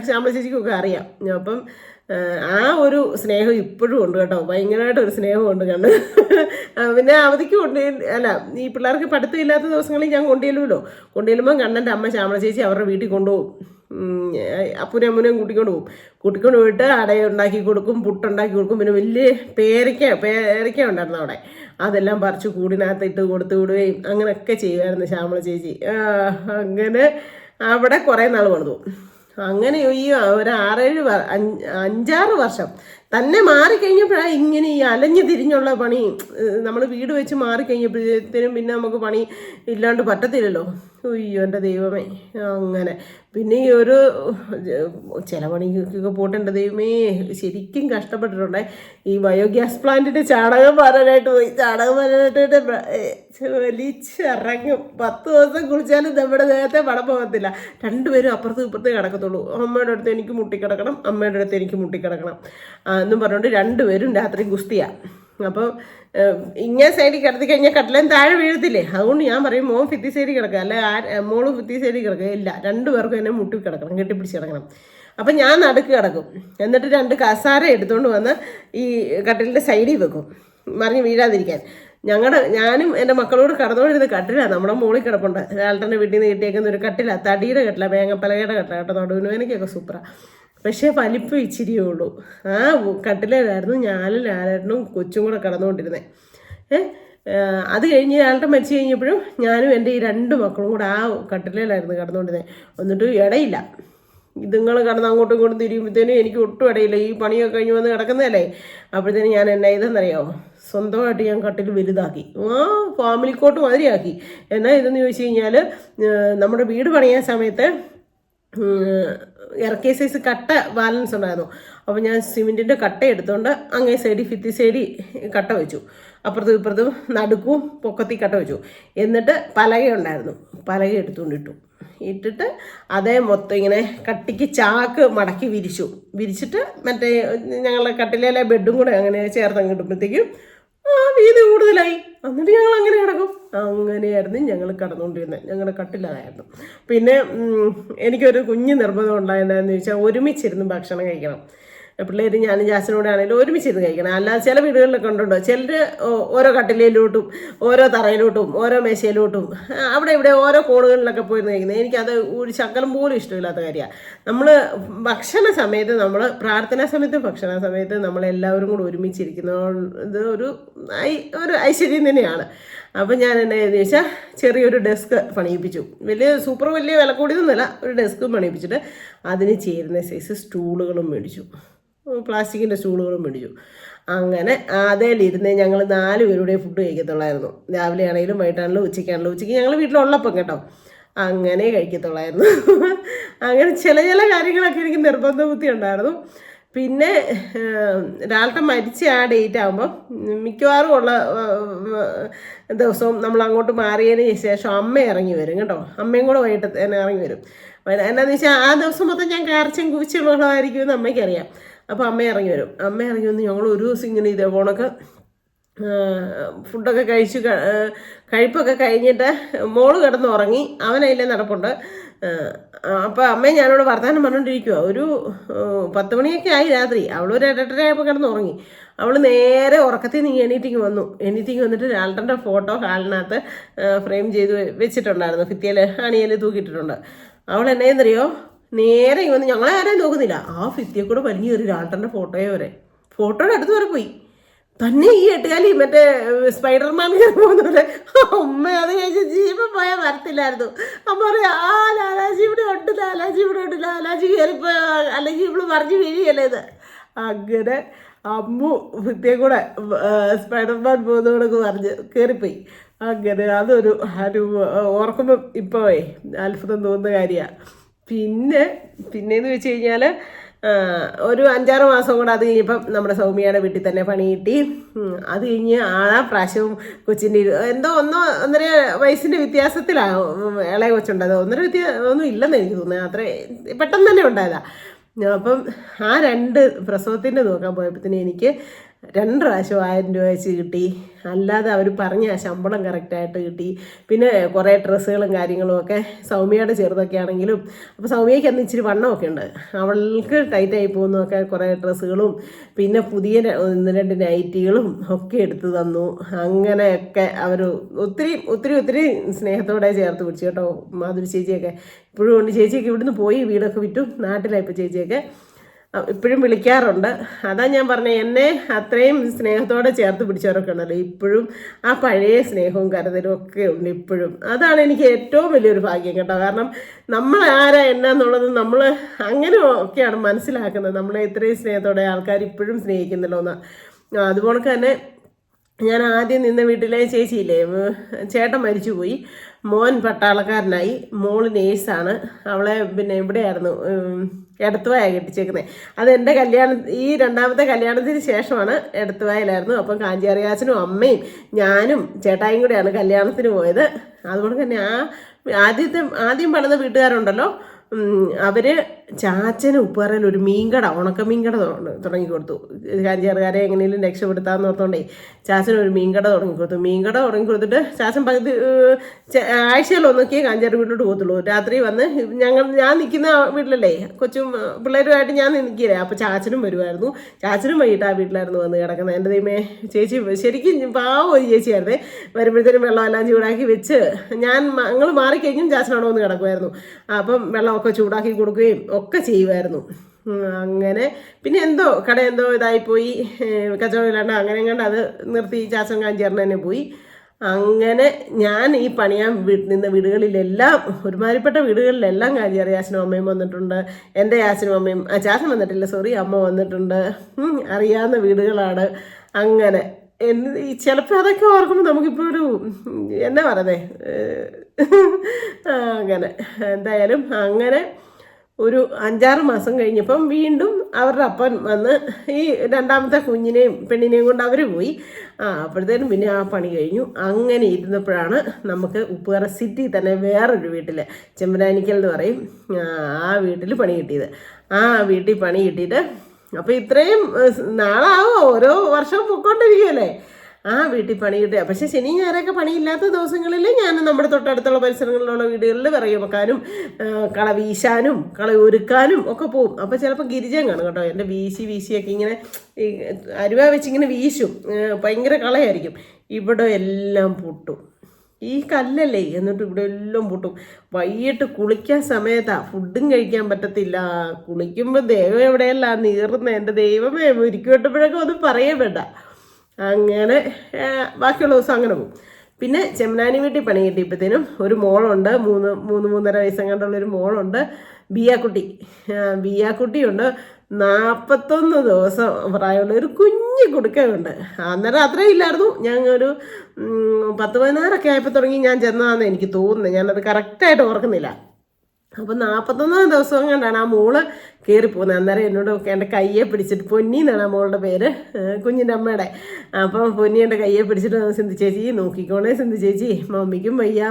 ശ്യാമള ചേച്ചിക്കൊക്കെ അറിയാം. അപ്പം ആ ഒരു സ്നേഹം ഇപ്പോഴും ഉണ്ട് കേട്ടോ, ഭയങ്കരമായിട്ടൊരു സ്നേഹമുണ്ട് കണ്ണ്. പിന്നെ അവധിക്ക് ഈ പിള്ളേർക്ക് പഠിത്തമില്ലാത്ത ദിവസങ്ങളിൽ ഞാൻ കൊണ്ടുചെല്ലുമ്പോൾ കണ്ണൻ്റെ അമ്മ ശ്യാമള ചേച്ചി അവരുടെ വീട്ടിൽ കൊണ്ടുപോകും. അപ്പൂനെയും അമ്മൂനെയും കൂട്ടിക്കൊണ്ട് പോയിട്ട് ഉണ്ടാക്കി കൊടുക്കും, പുട്ടുണ്ടാക്കി കൊടുക്കും. പിന്നെ വലിയ പേരയ്ക്ക ഉണ്ടായിരുന്നു അവിടെ, അതെല്ലാം പറിച്ച് കൂടിനകത്ത് ഇട്ട് കൊടുത്തു വിടുകയും അങ്ങനെയൊക്കെ ചെയ്യുമായിരുന്നു ശ്യാമള ചേച്ചി. അങ്ങനെ അവിടെ കുറേ നാൾ പണിതു. അങ്ങനെ ഈ ഒരു 5-6 വർഷം തന്നെ മാറിക്കഴിഞ്ഞപ്പോഴാണ് ഇങ്ങനെ ഈ അലഞ്ഞു തിരിഞ്ഞുള്ള പണി. നമ്മൾ വീട് വെച്ച് മാറിക്കഴിഞ്ഞപ്പോഴത്തേനും പിന്നെ നമുക്ക് പണി ഇല്ലാണ്ട് പറ്റത്തില്ലല്ലോ. അയ്യോ എൻ്റെ ദൈവമേ. അങ്ങനെ പിന്നെ ഈ ചില പണിക്കൊക്കെ പോയിട്ട് എൻ്റെ ദൈവമേ ശരിക്കും കഷ്ടപ്പെട്ടിട്ടുണ്ടേ. ഈ ബയോഗ്യാസ് പ്ലാന്റിൻ്റെ ചാണകം പാരാനായിട്ട് പോയി. ചാണകം പാരാനായിട്ട് വലിച്ചിറങ്ങും. 10 ദിവസം കുളിച്ചാലും നമ്മുടെ ദേഹത്തെ പടം പോകത്തില്ല. 2 പേരും അപ്പുറത്ത് ഇപ്പുറത്തേ കിടക്കത്തുള്ളൂ. അമ്മയുടെ അടുത്ത് എനിക്ക് മുട്ടിക്കിടക്കണം, അമ്മയുടെ അടുത്ത് എനിക്ക് മുട്ടിക്കിടക്കണം എന്നും പറഞ്ഞുകൊണ്ട് 2 പേരും രാത്രി ഗുസ്തിയാണ്. അപ്പോൾ ഇങ്ങനെ സൈഡിൽ കിടത്തി കഴിഞ്ഞാൽ കട്ടിലേം താഴെ വീഴത്തില്ലേ. അതുകൊണ്ട് ഞാൻ പറയും മോൻ ഭിത്തി സൈഡിൽ കിടക്കുക, അല്ലെ മോളും ഭിത്തി സൈഡിൽ കിടക്കുക. ഇല്ല, 2 പേർക്കും എന്നെ മുട്ടി കിടക്കണം, കെട്ടിപ്പിടിച്ച് കിടക്കണം. അപ്പം ഞാൻ നടുക്ക് കിടക്കും. എന്നിട്ട് 2 കസാര എടുത്തുകൊണ്ട് വന്ന് ഈ കട്ടിലിൻ്റെ സൈഡിൽ വെക്കും, മറിഞ്ഞ് വീഴാതിരിക്കാൻ. ഞാനും എൻ്റെ മക്കളോട് കടന്നുകൊണ്ടിരുന്ന കട്ടിലാണ്, നമ്മുടെ മോളിൽ കിടപ്പുണ്ട്. ലാൽട്ടൻ്റെ വീട്ടിൽ നിന്ന് കിട്ടിയേക്കുന്ന ഒരു കട്ടിലാണ്, തടിയുടെ കട്ടിലാണ്, വേങ്ങപ്പലകയുടെ കട്ടിലാണ് കേട്ടോ. നടുവിനുവേനയ്ക്കൊക്കെ സൂപ്പറാണ്. പക്ഷേ വലിപ്പം ഇച്ചിരിയേ ഉള്ളൂ. ആ കട്ടിലായിരുന്നു ഞാനും ലാലേട്ടനും കൊച്ചും കൂടെ കിടന്നുകൊണ്ടിരുന്നത്. അത് കഴിഞ്ഞ് ലാലേട്ടൻ മരിച്ചു കഴിഞ്ഞപ്പോഴും ഞാനും എൻ്റെ ഈ 2 മക്കളും കൂടെ ആ കട്ടിലായിരുന്നു കിടന്നുകൊണ്ടിരുന്നത്. എന്നിട്ട് ഇടയില്ല. ഇതുങ്ങൾ കിടന്ന് അങ്ങോട്ടും ഇങ്ങോട്ടും തിരിയുമ്പോഴത്തേനും എനിക്ക് ഒട്ടും ഇടയില്ല. ഈ പണിയൊക്കെ കഴിഞ്ഞ് വന്ന് കിടക്കുന്നതല്ലേ. അപ്പോഴത്തേനും ഞാൻ എന്നാ ഇതെന്നറിയാമോ, സ്വന്തമായിട്ട് ഞാൻ കട്ടിൽ വലുതാക്കി, ഫാമിലി കോട്ട് മാതിരിയാക്കി. എന്നാ ഇതെന്ന് ചോദിച്ചു കഴിഞ്ഞാൽ നമ്മുടെ വീട് പണിയാൻ സമയത്ത് ഇറക്കിയ സൈസ് കട്ട ബാലൻസ് ഉണ്ടായിരുന്നു. അപ്പോൾ ഞാൻ സിമെൻറ്റിൻ്റെ കട്ട എടുത്തുകൊണ്ട് അങ്ങേ സൈഡിൽ ഭിത്തി സൈഡിൽ കട്ട വെച്ചു, അപ്പുറത്തും ഇപ്പുറത്തും നടുക്കും പൊക്കത്തിൽ കട്ട വെച്ചു. എന്നിട്ട് പലക ഉണ്ടായിരുന്നു, പലക എടുത്തുകൊണ്ടിട്ടു. ഇട്ടിട്ട് അതേ മൊത്തം ഇങ്ങനെ കട്ടിക്ക് ചാക്ക് മടക്കി വിരിച്ചിട്ട് മറ്റേ ഞങ്ങളുടെ കട്ടിലെ ബെഡും കൂടെ അങ്ങനെ ചേർത്തങ്ങ് കിട്ടുമ്പോഴത്തേക്കും വീതി കൂടുതലായി. എന്നിട്ട് ഞങ്ങൾ അങ്ങനെ കിടക്കും. അങ്ങനെയായിരുന്നു ഞങ്ങൾ കിടന്നുകൊണ്ടിരുന്നത്. ഞങ്ങളുടെ കട്ടിലായിരുന്നു. പിന്നെ എനിക്കൊരു കുഞ്ഞ് നിർബന്ധം ഉണ്ടായിരുന്നതെന്ന് ചോദിച്ചാൽ ഒരുമിച്ചിരുന്ന് ഭക്ഷണം കഴിക്കണം. പിള്ളേർ ഞാനും ജാസിനോടെ ആണെങ്കിലും ഒരുമിച്ചിരുന്ന് കഴിക്കണം. അല്ലാതെ ചില വീടുകളിലൊക്കെ ഉണ്ടോ, ചിലർ ഓരോ കട്ടിലയിലോട്ടും ഓരോ തറയിലോട്ടും ഓരോ മേശയിലോട്ടും അവിടെ ഇവിടെ ഓരോ കോണുകളിലൊക്കെ പോയിരുന്ന് കഴിക്കുന്നത് എനിക്കത് ഒരു ശകലം പോലും ഇഷ്ടമില്ലാത്ത കാര്യമാണ്. നമ്മൾ ഭക്ഷണ സമയത്ത്, നമ്മൾ പ്രാർത്ഥനാ സമയത്ത് ഭക്ഷണ സമയത്ത് നമ്മളെല്ലാവരും കൂടെ ഒരുമിച്ചിരിക്കുന്നത് ഒരു ഐശ്വര്യം തന്നെയാണ്. അപ്പം ഞാൻ എന്നാ ചെയ്തെന്ന് ചോദിച്ചാൽ ചെറിയൊരു ഡെസ്ക് പണിയിപ്പിച്ചു. വലിയ വില കൂടിയതൊന്നുമല്ല, ഒരു ഡെസ്ക് പണിയിപ്പിച്ചിട്ട് അതിന് ചേരുന്ന സൈസ് സ്റ്റൂളുകളും മേടിച്ചു, പ്ലാസ്റ്റിക്കിൻ്റെ സ്റ്റൂളുകളും മേടിച്ചു. അങ്ങനെ അതിലിരുന്ന് ഞങ്ങൾ 4 പേരുടെ ഫുഡ് കഴിക്കത്തുള്ളായിരുന്നു. രാവിലെ ആണെങ്കിലും വൈകിട്ടാണെങ്കിലും ഉച്ചയ്ക്കാണെങ്കിലും. ഉച്ചയ്ക്ക് ഞങ്ങൾ വീട്ടിലുള്ളപ്പം കേട്ടോ അങ്ങനെ കഴിക്കത്തുള്ളായിരുന്നു. അങ്ങനെ ചില കാര്യങ്ങളൊക്കെ എനിക്ക് നിർബന്ധ ബുദ്ധി ഉണ്ടായിരുന്നു. പിന്നെ ലാലേട്ടൻ മരിച്ച ആ ഡേറ്റ് ആകുമ്പോൾ മിക്കവാറും ഉള്ള ദിവസവും നമ്മൾ അങ്ങോട്ട് മാറിയതിന് ശേഷം അമ്മ ഇറങ്ങി വരും കേട്ടോ. അമ്മയും കൂടെ വൈകിട്ട് തന്നെ ഇറങ്ങി വരും. എന്നാന്ന് വെച്ചാൽ ആ ദിവസം മൊത്തം ഞാൻ കയർച്ചും കുവിച്ചുള്ളതായിരിക്കുമെന്ന് അമ്മയ്ക്കറിയാം. അപ്പോൾ അമ്മ ഇറങ്ങി വരും. അമ്മ ഇറങ്ങി വന്ന് ഞങ്ങൾ ഒരു ദിവസം ഇങ്ങനെ ഇതേ പോണൊക്കെ ഫുഡൊക്കെ കഴിപ്പൊക്കെ കഴിഞ്ഞിട്ട് മോള് കിടന്നുറങ്ങി, അവനതിലെ നടപ്പുണ്ട്. അപ്പോൾ അമ്മയും ഞാനോട് വർത്തമാനം പറഞ്ഞുകൊണ്ടിരിക്കുക. ഒരു 10 മണിയൊക്കെ ആയി രാത്രി. അവളൊരു 8:30 ആയപ്പോൾ കിടന്നുറങ്ങി. അവൾ നേരെ ഉറക്കത്തിൽ നിന്ന് എണീറ്റിങ് വന്നിട്ട് ലാൽട്ടൻ്റെ ഫോട്ടോ ഹാളിനകത്ത് ഫ്രെയിം ചെയ്ത് വെച്ചിട്ടുണ്ടായിരുന്നു, ഭിത്തിയിൽ അണിയിൽ തൂക്കിയിട്ടിട്ടുണ്ട്. അവൾ എന്നറിയോ, നേരെ വന്ന് ഞങ്ങളെ ആരെയും നോക്കുന്നില്ല, ആ ഭിത്തിയെ കൂടെ വലിഞ്ഞു കയറി ലാൽട്ടൻ്റെ ഫോട്ടോയുടെ അടുത്ത് വരെ പോയി. തന്നെ ഈ എട്ടുകാലി മറ്റേ സ്പൈഡർമാൻ പോകുന്നില്ല. അമ്മ അത് കഴിച്ച് ജീവൻ പോയാൽ വരത്തില്ലായിരുന്നു. അമ്മ പറയാം, ലാലാജി ഇവിടെ ഉണ്ട്, ലാലാജി കയറിപ്പോ, അല്ലെങ്കിൽ ഇവള് പറഞ്ഞു വീഴിയല്ലേ ഇത്. അങ്ങനെ അമ്മു ഭിത്തിയെ കൂടെ സ്പൈഡർമാൻ പോകുന്നതോടൊക്കെ പറഞ്ഞ് കയറിപ്പോയി. അങ്ങനെ അതൊരു ഓർക്കുമ്പം ഇപ്പോഴേ അത്ഭുതം തോന്നുന്ന കാര്യമാണ്. പിന്നെന്ന് വെച്ച് കഴിഞ്ഞാൽ ഒരു 5-6 മാസം കൂടെ അത് കഴിഞ്ഞപ്പം നമ്മുടെ സൗമ്യയുടെ വീട്ടിൽ തന്നെ പണി കിട്ടി. അത് കഴിഞ്ഞ് ആ പ്രാവശ്യവും കൊച്ചിൻ്റെ എന്തോ 1-1.5 വയസ്സിൻ്റെ വ്യത്യാസത്തിലാണ് ഇളയ കൊച്ചുണ്ടായത്. 1.5 ഒന്നും ഇല്ലെന്ന് എനിക്ക് തോന്നുന്നത്, അത്ര പെട്ടെന്ന് തന്നെ ഉണ്ടായതാണ്. അപ്പം ആ 2 പ്രസവത്തിൻ്റെ നോക്കാൻ പോയപ്പോഴത്തേന് എനിക്ക് 2 പ്രാവശ്യം 1000 രൂപ വെച്ച് കിട്ടി. അല്ലാതെ അവർ പറഞ്ഞ ശമ്പളം കറക്റ്റായിട്ട് കിട്ടി. പിന്നെ കുറേ ഡ്രസ്സുകളും കാര്യങ്ങളും ഒക്കെ സൗമ്യയുടെ ചെറുതൊക്കെ ആണെങ്കിലും, അപ്പോൾ സൗമ്യയ്ക്ക് അന്ന് ഇച്ചിരി വണ്ണമൊക്കെ ഉണ്ട്, അവൾക്ക് ടൈറ്റായി പോകുന്നതൊക്കെ കുറേ ഡ്രസ്സുകളും പിന്നെ പുതിയ 1-2 നൈറ്റികളും ഒക്കെ എടുത്തു തന്നു. അങ്ങനെയൊക്കെ അവർ ഒത്തിരി സ്നേഹത്തോടെ ചേർത്ത് പിടിച്ചു കേട്ടോ. മാധുരി ചേച്ചിയൊക്കെ ഇപ്പോഴും ഉണ്ട്. ചേച്ചിയൊക്കെ ഇവിടുന്ന് പോയി, വീടൊക്കെ വിറ്റു, നാട്ടിലായിപ്പോൾ ചേച്ചിയൊക്കെ ഇപ്പോഴും വിളിക്കാറുണ്ട്. അതാ ഞാൻ പറഞ്ഞത്, എന്നെ അത്രയും സ്നേഹത്തോടെ ചേർത്ത് പിടിച്ചവരൊക്കെ ഉണ്ടല്ലോ ഇപ്പോഴും. ആ പഴയ സ്നേഹവും കരുതലും ഒക്കെ ഉണ്ട് ഇപ്പോഴും. അതാണ് എനിക്ക് ഏറ്റവും വലിയൊരു ഭാഗ്യം കേട്ടോ. കാരണം നമ്മൾ ആരാ എന്നാന്നുള്ളത് നമ്മൾ അങ്ങനെ ഒക്കെയാണ് മനസ്സിലാക്കുന്നത്. നമ്മളെ ഇത്രയും സ്നേഹത്തോടെ ആൾക്കാർ ഇപ്പോഴും സ്നേഹിക്കുന്നല്ലോ എന്ന്. അതുപോലെ തന്നെ ഞാൻ ആദ്യം നിന്ന വീട്ടിലെ ചേച്ചിയില്ലേ, ചേട്ടൻ മരിച്ചുപോയി, മോൻ പട്ടാളക്കാരനായി, മോള് നേഴ്സാണ്. അവളെ പിന്നെ ഇവിടെയായിരുന്നു, എടത്തുവായാണ് കെട്ടിച്ചേക്കുന്നത്. അത് എൻ്റെ ഈ 2ാമത്തെ കല്യാണത്തിന് ശേഷമാണ്, എടത്തുവായിലായിരുന്നു. അപ്പം കാഞ്ചിയാറിയാച്ചനും അമ്മയും ഞാനും ചേട്ടായും കൂടെയാണ് കല്യാണത്തിന് പോയത്. അതുകൊണ്ട് തന്നെ ആദ്യം പണിത വീട്ടുകാരുണ്ടല്ലോ, അവർ ചാച്ചന് ഉപ്പുകറയിൽ ഒരു മീൻകട, ഉണക്കമീൻകട തുടങ്ങി കൊടുത്തു. കാഞ്ചിയാറുകാരെ എങ്ങനെയും രക്ഷപ്പെടുത്താമെന്ന് ഓർത്തോണ്ടേ ചാച്ചന് ഒരു മീൻകട തുടങ്ങി കൊടുത്തിട്ട് ചാച്ചൻ പകുതി ആഴ്ചയിലൊന്നൊക്കെയേ കാഞ്ചിയാർ വീട്ടിലോട്ട് പോകത്തുള്ളൂ. രാത്രി വന്ന് ഞാൻ നിൽക്കുന്ന വീട്ടിലല്ലേ, കൊച്ചും പിള്ളേരുമായിട്ട് ഞാൻ നിൽക്കില്ലേ, അപ്പോൾ ചാച്ചനും വരുമായിരുന്നു. ചാച്ചനും വൈകിട്ട് ആ വീട്ടിലായിരുന്നു വന്ന് കിടക്കുന്നത്. എൻ്റെ ദൈവമേ, ചേച്ചി ശരിക്കും പാവം ഒരു ചേച്ചിയായിരുന്നേ. വരുമ്പോഴത്തേനും വെള്ളമെല്ലാം ചൂടാക്കി വെച്ച് ഞങ്ങൾ മാറിക്കഴിഞ്ഞും ചാച്ചനോട് വന്ന് കിടക്കുമായിരുന്നു. അപ്പം വെള്ളമൊക്കെ ചൂടാക്കി കൊടുക്കുകയും ഒക്കെ ചെയ്യുമായിരുന്നു. അങ്ങനെ പിന്നെ കട ഇതായിപ്പോയി, കച്ചവടമില്ലാണ്ട് അങ്ങനെ കണ്ട് അത് നിർത്തി. ചാച്ചൻ കാഞ്ചേറിന് തന്നെ പോയി. അങ്ങനെ ഞാൻ ഈ പണിയാൻ നിന്ന വീടുകളിലെല്ലാം, ഒരുമാതിരിപ്പെട്ട വീടുകളിലെല്ലാം കാഞ്ചേറി യാച്ചനും അമ്മയും വന്നിട്ടുണ്ട്. എൻ്റെ യാച്ചനും അമ്മയും, ചാച്ചൻ വന്നിട്ടില്ല, സോറി, അമ്മ വന്നിട്ടുണ്ട്. അറിയാവുന്ന വീടുകളാണ്. അങ്ങനെ ചിലപ്പോൾ അതൊക്കെ ഓർക്കുമ്പോൾ നമുക്കിപ്പോൾ ഒരു എന്നാ പറയുന്നേ, അങ്ങനെ എന്തായാലും അങ്ങനെ ഒരു 5-6 മാസം കഴിഞ്ഞപ്പം വീണ്ടും അവരുടെ അപ്പൻ വന്ന് ഈ 2ാമത്തെ കുഞ്ഞിനെയും പെണ്ണിനെയും കൊണ്ട് അവർ പോയി. അപ്പോഴത്തേനും പിന്നെ ആ പണി കഴിഞ്ഞു. അങ്ങനെ ഇരുന്നപ്പോഴാണ് നമുക്ക് ഉപ്പുകറ സിറ്റി തന്നെ വേറൊരു വീട്ടിൽ, ചെമ്പനാനിക്കൽ എന്ന് പറയും, ആ വീട്ടിൽ പണി കിട്ടിയത്. ആ വീട്ടിൽ പണി കിട്ടിയിട്ട് അപ്പോൾ ഇത്രയും നാളാവോ, ഓരോ വർഷവും പൊയ്ക്കൊണ്ടിരിക്കുകയല്ലേ. ആ വീട്ടിൽ പണി കിട്ടുക. പക്ഷെ ശനി ഞായറൊക്കെ പണിയില്ലാത്ത ദിവസങ്ങളിൽ ഞാൻ നമ്മുടെ തൊട്ടടുത്തുള്ള പരിസരങ്ങളിലുള്ള വീടുകളിൽ വിറക് വെക്കാനും കള വീശാനും കള ഒരുക്കാനും ഒക്കെ പോവും. അപ്പോൾ ചിലപ്പോൾ ഗിരിജൻ കാണും കേട്ടോ, എൻ്റെ വീശിയൊക്കെ ഇങ്ങനെ ഈ അരുവ വെച്ചിങ്ങനെ വീശും, ഭയങ്കര കളയായിരിക്കും. ഇവിടെ എല്ലാം പൊട്ടും, ഈ കല്ലല്ലേ, എന്നിട്ട് ഇവിടെ എല്ലാം പൊട്ടും. വൈകിട്ട് കുളിക്കാൻ സമയത്താണ്, ഫുഡും കഴിക്കാൻ പറ്റത്തില്ല. കുളിക്കുമ്പോൾ ദേഹം എവിടെയല്ല നീറുന്ന, എൻ്റെ ദൈവമേ, മുരിക്കുവെട്ടപ്പോഴൊക്കെ ഒന്നും പറയേ വേണ്ട. അങ്ങനെ ബാക്കിയുള്ള ദിവസം അങ്ങനെ പോകും. പിന്നെ ചെമ്മനാനി വീട്ടിൽ പണി കിട്ടിയപ്പോഴത്തേനും ഒരു മോളുണ്ട്, 3-3.5 വയസ്സങ്ങാണ്ടുള്ളൊരു മോളുണ്ട്, ബിയാക്കുട്ടിയുണ്ട്. 41 ദിവസം പ്രായമുള്ള ഒരു കുഞ്ഞു കുടുക്കയുണ്ട്. അന്നേരം അത്രയും ഇല്ലായിരുന്നു, ഞങ്ങൾ ഒരു 10-16 ആയപ്പോൾ തുടങ്ങി ഞാൻ ചെന്നതാണെന്ന് എനിക്ക് തോന്നുന്നത്. ഞാനത് കറക്റ്റായിട്ട് ഓർക്കുന്നില്ല. അപ്പോൾ 41 ദിവസം കൊണ്ടാണ് ആ മോള് കയറിപ്പോകുന്നത്. അന്നേരം എന്നോട് എൻ്റെ കയ്യെ പിടിച്ചിട്ട്, പൊന്നി എന്നാണ് ആ മോളുടെ പേര്, കുഞ്ഞിൻ്റെ അമ്മയുടെ. അപ്പം പൊന്നി എൻ്റെ കയ്യെ പിടിച്ചിട്ട്, സിന്ധു ചേച്ചി നോക്കിക്കോണേ, സിന്ധു ചേച്ചി മമ്മിക്കും വയ്യ,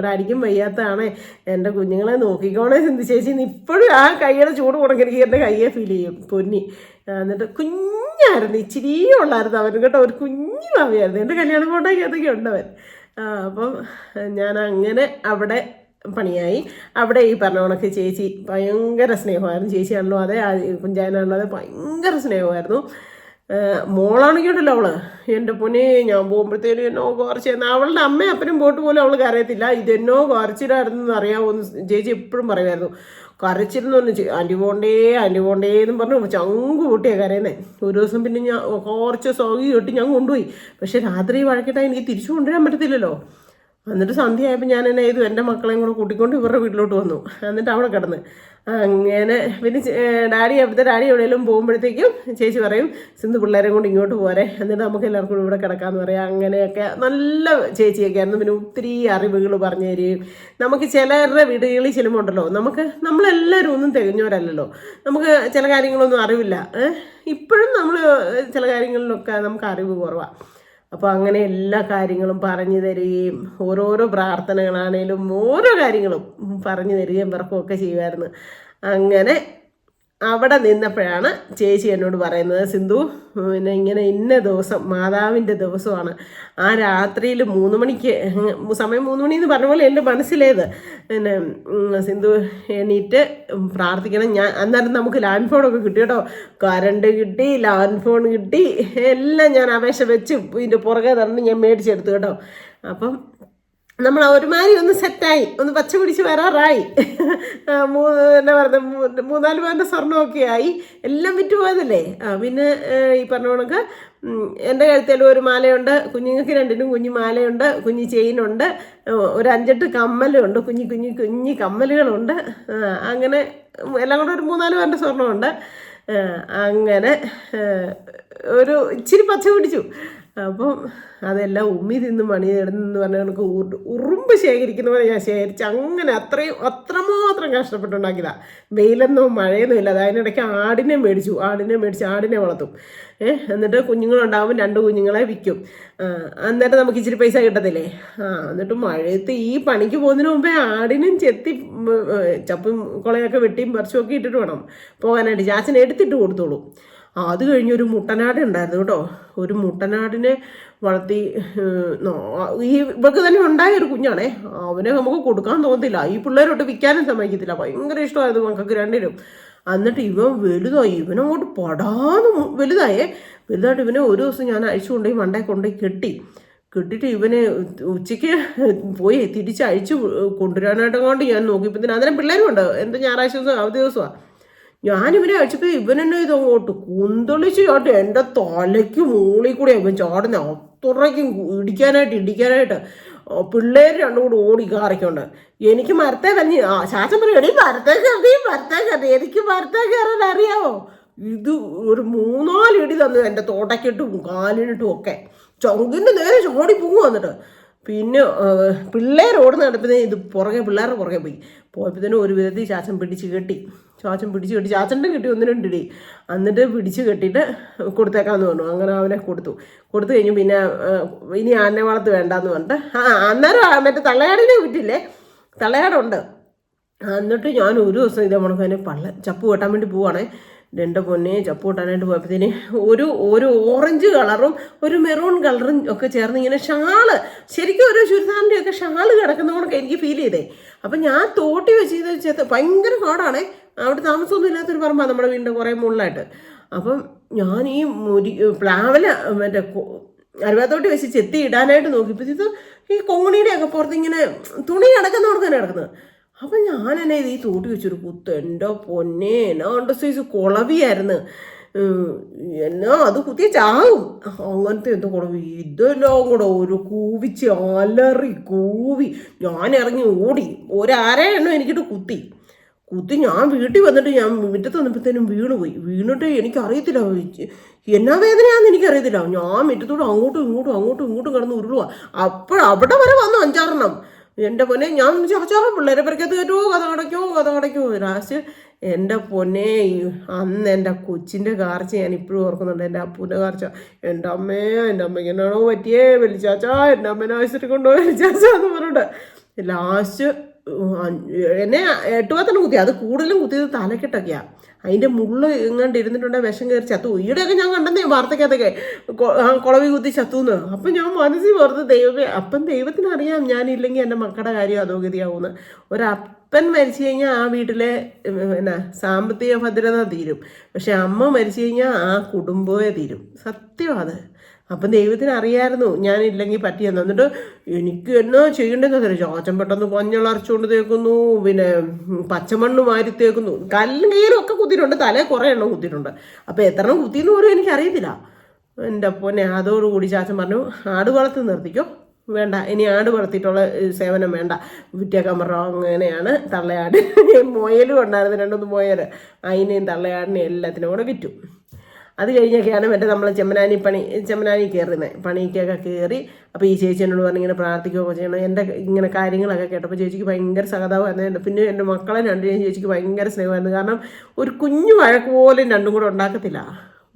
ഡാഡിക്കും വയ്യാത്തതാണ്, എൻ്റെ കുഞ്ഞുങ്ങളെ നോക്കിക്കോണേ സിന്ധു ചേച്ചി. ഇപ്പോഴും ആ കൈയുടെ ചൂട് കൊടുക്കണമെങ്കിൽ എൻ്റെ കയ്യെ ഫീൽ ചെയ്യും പൊന്നി. എന്നിട്ട് കുഞ്ഞായിരുന്നു, ഇച്ചിരി ഉള്ളായിരുന്നു അവൻ കേട്ടോ, ഒരു കുഞ്ഞു മാവിയായിരുന്നു. എൻ്റെ കല്യാണം ഫോട്ടോയ്ക്കകത്തൊക്കെ ഉണ്ടവൻ. അപ്പം ഞാൻ അങ്ങനെ അവിടെ പണിയായി. അവിടെ ഈ പറഞ്ഞ കണക്ക് ചേച്ചി ഭയങ്കര സ്നേഹമായിരുന്നു. ചേച്ചിയാണല്ലോ അതെ, കുഞ്ചാനാണല്ലോ അതെ, ഭയങ്കര സ്നേഹമായിരുന്നു. മോളാണെങ്കിണ്ടല്ലോ അവള് എൻ്റെ പൊന്നെ, ഞാൻ പോകുമ്പോഴത്തേനും എന്നോ കുറച്ചെന്ന്, അവളുടെ അമ്മയും അപ്പനും പോയിട്ട് പോലും അവൾ കരയത്തില്ല. ഇതെന്നോ കുറച്ചിടായിരുന്നു അറിയാവുന്ന ചേച്ചി എപ്പോഴും പറയുമായിരുന്നു. കരച്ചിരുന്നു ആൻറ്റി പോണ്ടേ എന്നും പറഞ്ഞു ചങ്കു കൂട്ടിയാണ് കരയുന്നത്. ഒരു ദിവസം പിന്നെ ഞാൻ കുറച്ച് സോഗി കെട്ടി ഞാൻ കൊണ്ടുപോയി. പക്ഷെ രാത്രി വഴക്കിട്ടാൽ എനിക്ക് തിരിച്ചു കൊണ്ടുവരാൻ പറ്റത്തില്ലല്ലോ. എന്നിട്ട് സന്ധ്യ ആയപ്പോൾ ഞാൻ എന്നെ ചെയ്തു, എൻ്റെ മക്കളെയും കൂടെ കൂട്ടിക്കൊണ്ട് ഇവരുടെ വീട്ടിലോട്ട് വന്നു. എന്നിട്ട് അവിടെ കിടന്ന് അങ്ങനെ പിന്നെ ഡാഡി എവിടെയെങ്കിലും പോകുമ്പോഴത്തേക്കും ചേച്ചി പറയും, സിന്ധു പിള്ളേരെ കൊണ്ട് ഇങ്ങോട്ട് പോരെ, എന്നിട്ട് നമുക്ക് എല്ലാവർക്കും കൂടി ഇവിടെ കിടക്കാമെന്ന് പറയാം. അങ്ങനെയൊക്കെ നല്ല ചേച്ചിയൊക്കെ ആയിരുന്നു. പിന്നെ ഒത്തിരി അറിവുകൾ പറഞ്ഞു തരികയും, നമുക്ക് ചിലരുടെ വീടുകളിൽ ചെല്ലുമ്പോണ്ടല്ലോ, നമ്മളെല്ലാവരും ഒന്നും തികഞ്ഞവരല്ലല്ലോ, നമുക്ക് ചില കാര്യങ്ങളൊന്നും അറിവില്ല. ഇപ്പോഴും നമ്മൾ ചില കാര്യങ്ങളിലൊക്കെ നമുക്ക് അറിവ് കുറവാണ്. അപ്പോൾ അങ്ങനെ എല്ലാ കാര്യങ്ങളും പറഞ്ഞു തരികയും, ഓരോരോ പ്രാർത്ഥനകളാണേലും ഓരോ കാര്യങ്ങളും പറഞ്ഞു തരികയും ഇവർക്കുമൊക്കെ ചെയ്യുമായിരുന്നു. അങ്ങനെ അവിടെ നിന്നപ്പോഴാണ് ചേച്ചി എന്നോട് പറയുന്നത്, സിന്ധു പിന്നെ ഇങ്ങനെ ഇന്ന ദിവസം മാതാവിൻ്റെ ദിവസമാണ്, ആ രാത്രിയിൽ 3 മണിക്ക്, സമയം 3 മണിയെന്ന് പറഞ്ഞ പോലെ എൻ്റെ മനസ്സിലേത്, പിന്നെ സിന്ധു എണീറ്റ് പ്രാർത്ഥിക്കണം. ഞാൻ അന്നേരം നമുക്ക് ലാൻഡ് ഫോണൊക്കെ കിട്ടി കേട്ടോ, കറണ്ട് കിട്ടി, ലാൻഡ് ഫോൺ കിട്ടി, എല്ലാം ഞാൻ അപേക്ഷ വെച്ച് ഇതിൻ്റെ പുറകെ തന്നെ ഞാൻ മേടിച്ചെടുത്തു കേട്ടോ. അപ്പം നമ്മൾ ഒരുമാതിരി ഒന്ന് സെറ്റായി, ഒന്ന് പച്ച പിടിച്ച് വരാറായി. എന്നാ പറയുന്നത്, 3-4 പവൻ്റെ സ്വർണ്ണമൊക്കെ ആയി, എല്ലാം വിറ്റ് പോയതല്ലേ. പിന്നെ ഈ പറഞ്ഞ കണക്ക് എൻ്റെ കഴുത്തിൽ ഒരു മാലയുണ്ട്, കുഞ്ഞുങ്ങൾക്ക് 2നും കുഞ്ഞു മാലയുണ്ട്, കുഞ്ഞു ചെയിനുണ്ട്, ഒരു 5-8 കമ്മലുണ്ട്, കുഞ്ഞു കമ്മലുകളുണ്ട്. അങ്ങനെ എല്ലാം കൂടെ ഒരു 3-4 പവൻ്റെ സ്വർണ്ണമുണ്ട്. അങ്ങനെ ഒരു ഇച്ചിരി പച്ച പിടിച്ചു. അപ്പം അതെല്ലാം ഉമ്മി തിന്ന് മണി നേടുന്നെന്ന് പറഞ്ഞ കണക്ക് ഉറുമ്പ് ശേഖരിക്കുന്ന പോലെ ഞാൻ ശേഖരിച്ച് അങ്ങനെ അത്രമാത്രം കഷ്ടപ്പെട്ടുണ്ടാക്കിയതാണ്. വെയിലൊന്നും മഴയൊന്നും ഇല്ല. അതിനിടയ്ക്ക് ആടിനെ മേടിച്ചു, ആടിനെ വളർത്തും. എന്നിട്ട് കുഞ്ഞുങ്ങളുണ്ടാകുമ്പോൾ 2 കുഞ്ഞുങ്ങളെ വിൽക്കും. അന്നേരം നമുക്ക് ഇച്ചിരി പൈസ കിട്ടത്തില്ലേ. എന്നിട്ട് മഴയത്ത് ഈ പണിക്ക് പോകുന്നതിന് മുമ്പേ ആടിനും ചെത്തി ചപ്പും കുളയൊക്കെ വെട്ടിയും പറിച്ചുമൊക്കെ ഇട്ടിട്ട് വേണം പോകാനായിട്ട്. ചാച്ചൻ എടുത്തിട്ട് കൊടുത്തോളൂ. അത് കഴിഞ്ഞ് ഒരു മുട്ടനാട് ഉണ്ടായിരുന്നു കേട്ടോ. ഒരു മുട്ടനാടിനെ വളർത്തി, ഇവർക്ക് തന്നെ ഉണ്ടായ ഒരു കുഞ്ഞാണേ. അവനെ നമുക്ക് കൊടുക്കാൻ തോന്നത്തില്ല, ഈ പിള്ളേരോട്ട് വിൽക്കാനും സമ്മതിക്കത്തില്ല. ഭയങ്കര ഇഷ്ടമായിരുന്നു മക്കൾക്ക് 2നും. എന്നിട്ട് ഇവൻ വലുതായി, ഇവനങ്ങോട്ട് വലുതായിട്ട് ഇവനെ ഒരു ദിവസം ഞാൻ അഴിച്ചു കൊണ്ടുപോയി കെട്ടിയിട്ട് ഇവനെ ഉച്ചയ്ക്ക് പോയി തിരിച്ച് അഴിച്ചു കൊണ്ടുവരാനായിട്ടെങ്ങാണ്ട് ഞാൻ നോക്കിയപ്പോൾ അതിനെ പിള്ളേരും ഉണ്ട്. എന്താ ഞായറാഴ്ച ദിവസം അവധി ദിവസമാണ്. ഞാനിവനെ അഴിച്ചപ്പോൾ ഇവനെന്നെ ഇതങ്ങോട്ട് കുന്തളിച്ച് ചാട്ട് എൻ്റെ തലയ്ക്ക് മുകളിൽ കൂടെ ഇവൻ ചാടുന്ന, അത്രയ്ക്കും ഇടിക്കാനായിട്ട് പിള്ളേർ 2 കൂടെ ഓടി കാറിക്കൊണ്ട്. എനിക്ക് മരത്തെ കഞ്ഞി ശാസം പറയും, എടി മരത്തെ കയറി. എനിക്ക് മരത്തെ കയറാൻ അറിയാമോ? ഇത് ഒരു 3-4 ഇടി തന്നു എൻ്റെ തോട്ടയ്ക്കിട്ടും കാലിനിട്ടും ഒക്കെ. ചങ്കിൻ്റെ നേരെ ചാടി പോകും. വന്നിട്ട് പിന്നെ പിള്ളേർ ഓടുന്ന നടപ്പിനെ ഇത് പിള്ളേരുടെ പുറകെ പോയപ്പോഴത്തേനും ഒരു വിധത്തിൽ ചാച്ചൻ പിടിച്ച് കെട്ടി. ചാച്ചൻ്റെ കിട്ടി 1-2 ഇടി. എന്നിട്ട് പിടിച്ച് കെട്ടിയിട്ട് കൊടുത്തേക്കാന്ന് പറഞ്ഞു. അങ്ങനെ അവനെ കൊടുത്തു കഴിഞ്ഞു. പിന്നെ ഇനി ആനെ വളർത്ത് വേണ്ടാന്ന് പറഞ്ഞിട്ട് അന്നേരം മറ്റേ തള്ളയാടിനെ വിറ്റില്ലേ, തള്ളയാടുണ്ട്. എന്നിട്ട് ഞാൻ ഒരു ദിവസം ഇതേ കണക്ക് തന്നെ ചപ്പ് വെട്ടാൻ വേണ്ടി പോവാണേ. എൻ്റെ പൊന്നെ, ചപ്പ് കൂട്ടാനായിട്ട് പോയപ്പോഴത്തേന് ഒരു ഓറഞ്ച് കളറും ഒരു മെറൂൺ കളറും ഒക്കെ ചേർന്ന് ഇങ്ങനെ ഷാള്, ശരിക്കും ഒരു ചുരിദാറിൻ്റെ ഒക്കെ ഷാള് കിടക്കുന്നതുകൊണ്ടൊക്കെ എനിക്ക് ഫീൽ ചെയ്തേ. അപ്പം ഞാൻ തോട്ടി വെച്ച് ഭയങ്കര കാടാണേ, അവിടെ താമസമൊന്നും ഇല്ലാത്തൊരു പറമ്പാണ് നമ്മുടെ വീടിൻ്റെ കുറേ മുകളിലായിട്ട്. അപ്പം ഞാൻ ഈ പ്ലാവില മറ്റേ അരുവാത്തോട്ടി വെച്ച് ചെത്തി ഇടാനായിട്ട് നോക്കിയപ്പോൾ ഇത് ഈ കോണിയുടെയൊക്കെ പുറത്ത് ഇങ്ങനെ തുണി കിടക്കുന്നത്. അപ്പം ഞാൻ എന്നെ ഈ തോട്ടി വെച്ചൊരു കുത്ത്, എൻ്റെ പൊന്നെ, എന്നാ 2 സൈസ് കുളവിയായിരുന്നു. എന്നാ അത് കുത്തിയ ചാവും, അങ്ങനത്തെ എന്തോ കുളവി. ഇതെല്ലാം കൂടെ ഒരു കൂവിച്ച് അലറി കൂവി ഞാൻ ഇറങ്ങി ഓടി. 1/2 എണ്ണം എനിക്കിട്ട് കുത്തി ഞാൻ വീട്ടിൽ വന്നിട്ട് ഞാൻ മുറ്റത്ത് വന്നപ്പോഴത്തേനും വീണിട്ട് എനിക്കറിയത്തില്ല എന്നാ വേദനയാണെന്ന് എനിക്കറിയത്തില്ല. ഞാൻ മുറ്റത്തോട് അങ്ങോട്ടും ഇങ്ങോട്ടും കിടന്ന് ഉരുളുക. അവിടെ വരെ വന്നു 5-6 എണ്ണം. എൻ്റെ പൊന്നെ ഞാൻ ചാച്ചാ പിള്ളേരെ പെരക്കകത്ത് കയറ്റുമോ, കഥ കടയ്ക്കുമോ. ലാസ്റ്റ് എൻ്റെ പൊന്നെ അന്ന് എൻ്റെ കൊച്ചിൻ്റെ കാർച്ച ഞാൻ ഇപ്പോഴും ഓർക്കുന്നുണ്ട്. എൻ്റെ അപ്പൂൻ്റെ കാർച്ച. എൻ്റെ അമ്മയ്ക്ക് എന്നാണോ പറ്റിയേ, വലിച്ചാച്ചാ എൻ്റെ അമ്മേനെ ആശുപത്രി കൊണ്ടുപോയി വലിച്ചാച്ചാ എന്ന് പറഞ്ഞിട്ട് ലാസ്റ്റ് എന്നെ 8 കുത്തി. അത് കൂടുതലും കുത്തിയത് തലക്കെട്ടൊക്കെയാണ്. അതിൻ്റെ മുള്ള് എങ്ങാണ്ട് ഇരുന്നിട്ടുണ്ടെങ്കിൽ വിഷം കയറി ചത്തു. ഈടെയൊക്കെ ഞാൻ കണ്ടെന്നേ വാർത്തക്കകത്തൊക്കെ കുളവി കുത്തി ചത്തുന്ന്. അപ്പം ഞാൻ മനസ്സിൽ ഓർത്ത് അപ്പം ദൈവത്തിനറിയാം ഞാനില്ലെങ്കിൽ എൻ്റെ മക്കളുടെ കാര്യം അധോഗതിയാവുമെന്ന്. ഒരപ്പൻ മരിച്ചു കഴിഞ്ഞാൽ ആ വീട്ടിലെ സാമ്പത്തിക ഭദ്രത തീരും. പക്ഷെ അമ്മ മരിച്ചു കഴിഞ്ഞാൽ ആ കുടുംബമേ തീരും. സത്യം അത്. അപ്പം ദൈവത്തിന് അറിയാമായിരുന്നു ഞാനില്ലെങ്കിൽ പറ്റിയെന്ന്. എന്നിട്ട് എനിക്ക് എന്നാ ചെയ്യേണ്ടതെന്ന് അറിയാം. ചാച്ചൻ പെട്ടെന്ന് മഞ്ഞളരച്ചുകൊണ്ട് തേക്കുന്നു, പിന്നെ പച്ചമണ്ണ് മാരി തേക്കുന്നു, കല്ലും കയ്യിലും ഒക്കെ കുത്തിയിട്ടുണ്ട്. തലേ കുറേ എണ്ണം കുത്തിയിട്ടുണ്ട്. അപ്പോൾ എത്ര എണ്ണം കുത്തിയെന്ന് പോലും എനിക്കറിയത്തില്ല. എൻ്റെ പൊന്നെ അതോടുകൂടി ചാച്ചൻ പറഞ്ഞു, ആട് വളർത്തി നിർത്തിക്കോ, വേണ്ട ഇനി ആട് വളർത്തിയിട്ടുള്ള സേവനം വേണ്ട, വിറ്റേക്കാൻ പറഞ്ഞു. അങ്ങനെയാണ് തള്ളയാട്. മുയലും ഉണ്ടായിരുന്നു, 2-3 മുയൽ. അതിനെയും തള്ളയാടിനെയും എല്ലാത്തിനും കൂടെ വിറ്റു. അത് കഴിഞ്ഞൊക്കെയാണ് മറ്റേ നമ്മൾ ചെമ്മനാനി കയറുന്നത്. പണിക്കൊക്കെ കയറി. അപ്പോൾ ഈ ചേച്ചി എന്നോട് പറഞ്ഞ് ഇങ്ങനെ പ്രാർത്ഥിക്കുകയൊക്കെ ചെയ്യണം. എൻ്റെ ഇങ്ങനെ കാര്യങ്ങളൊക്കെ കേട്ടപ്പോൾ ചേച്ചിക്ക് ഭയങ്കര സഹതാപമായിരുന്നു. പിന്നെ എൻ്റെ മക്കളെ രണ്ടുപേരും ചേച്ചിക്ക് ഭയങ്കര സ്നേഹമായിരുന്നു. കാരണം ഒരു കുഞ്ഞു വഴക്ക് പോലും രണ്ടും കൂടെ ഉണ്ടാക്കത്തില്ല.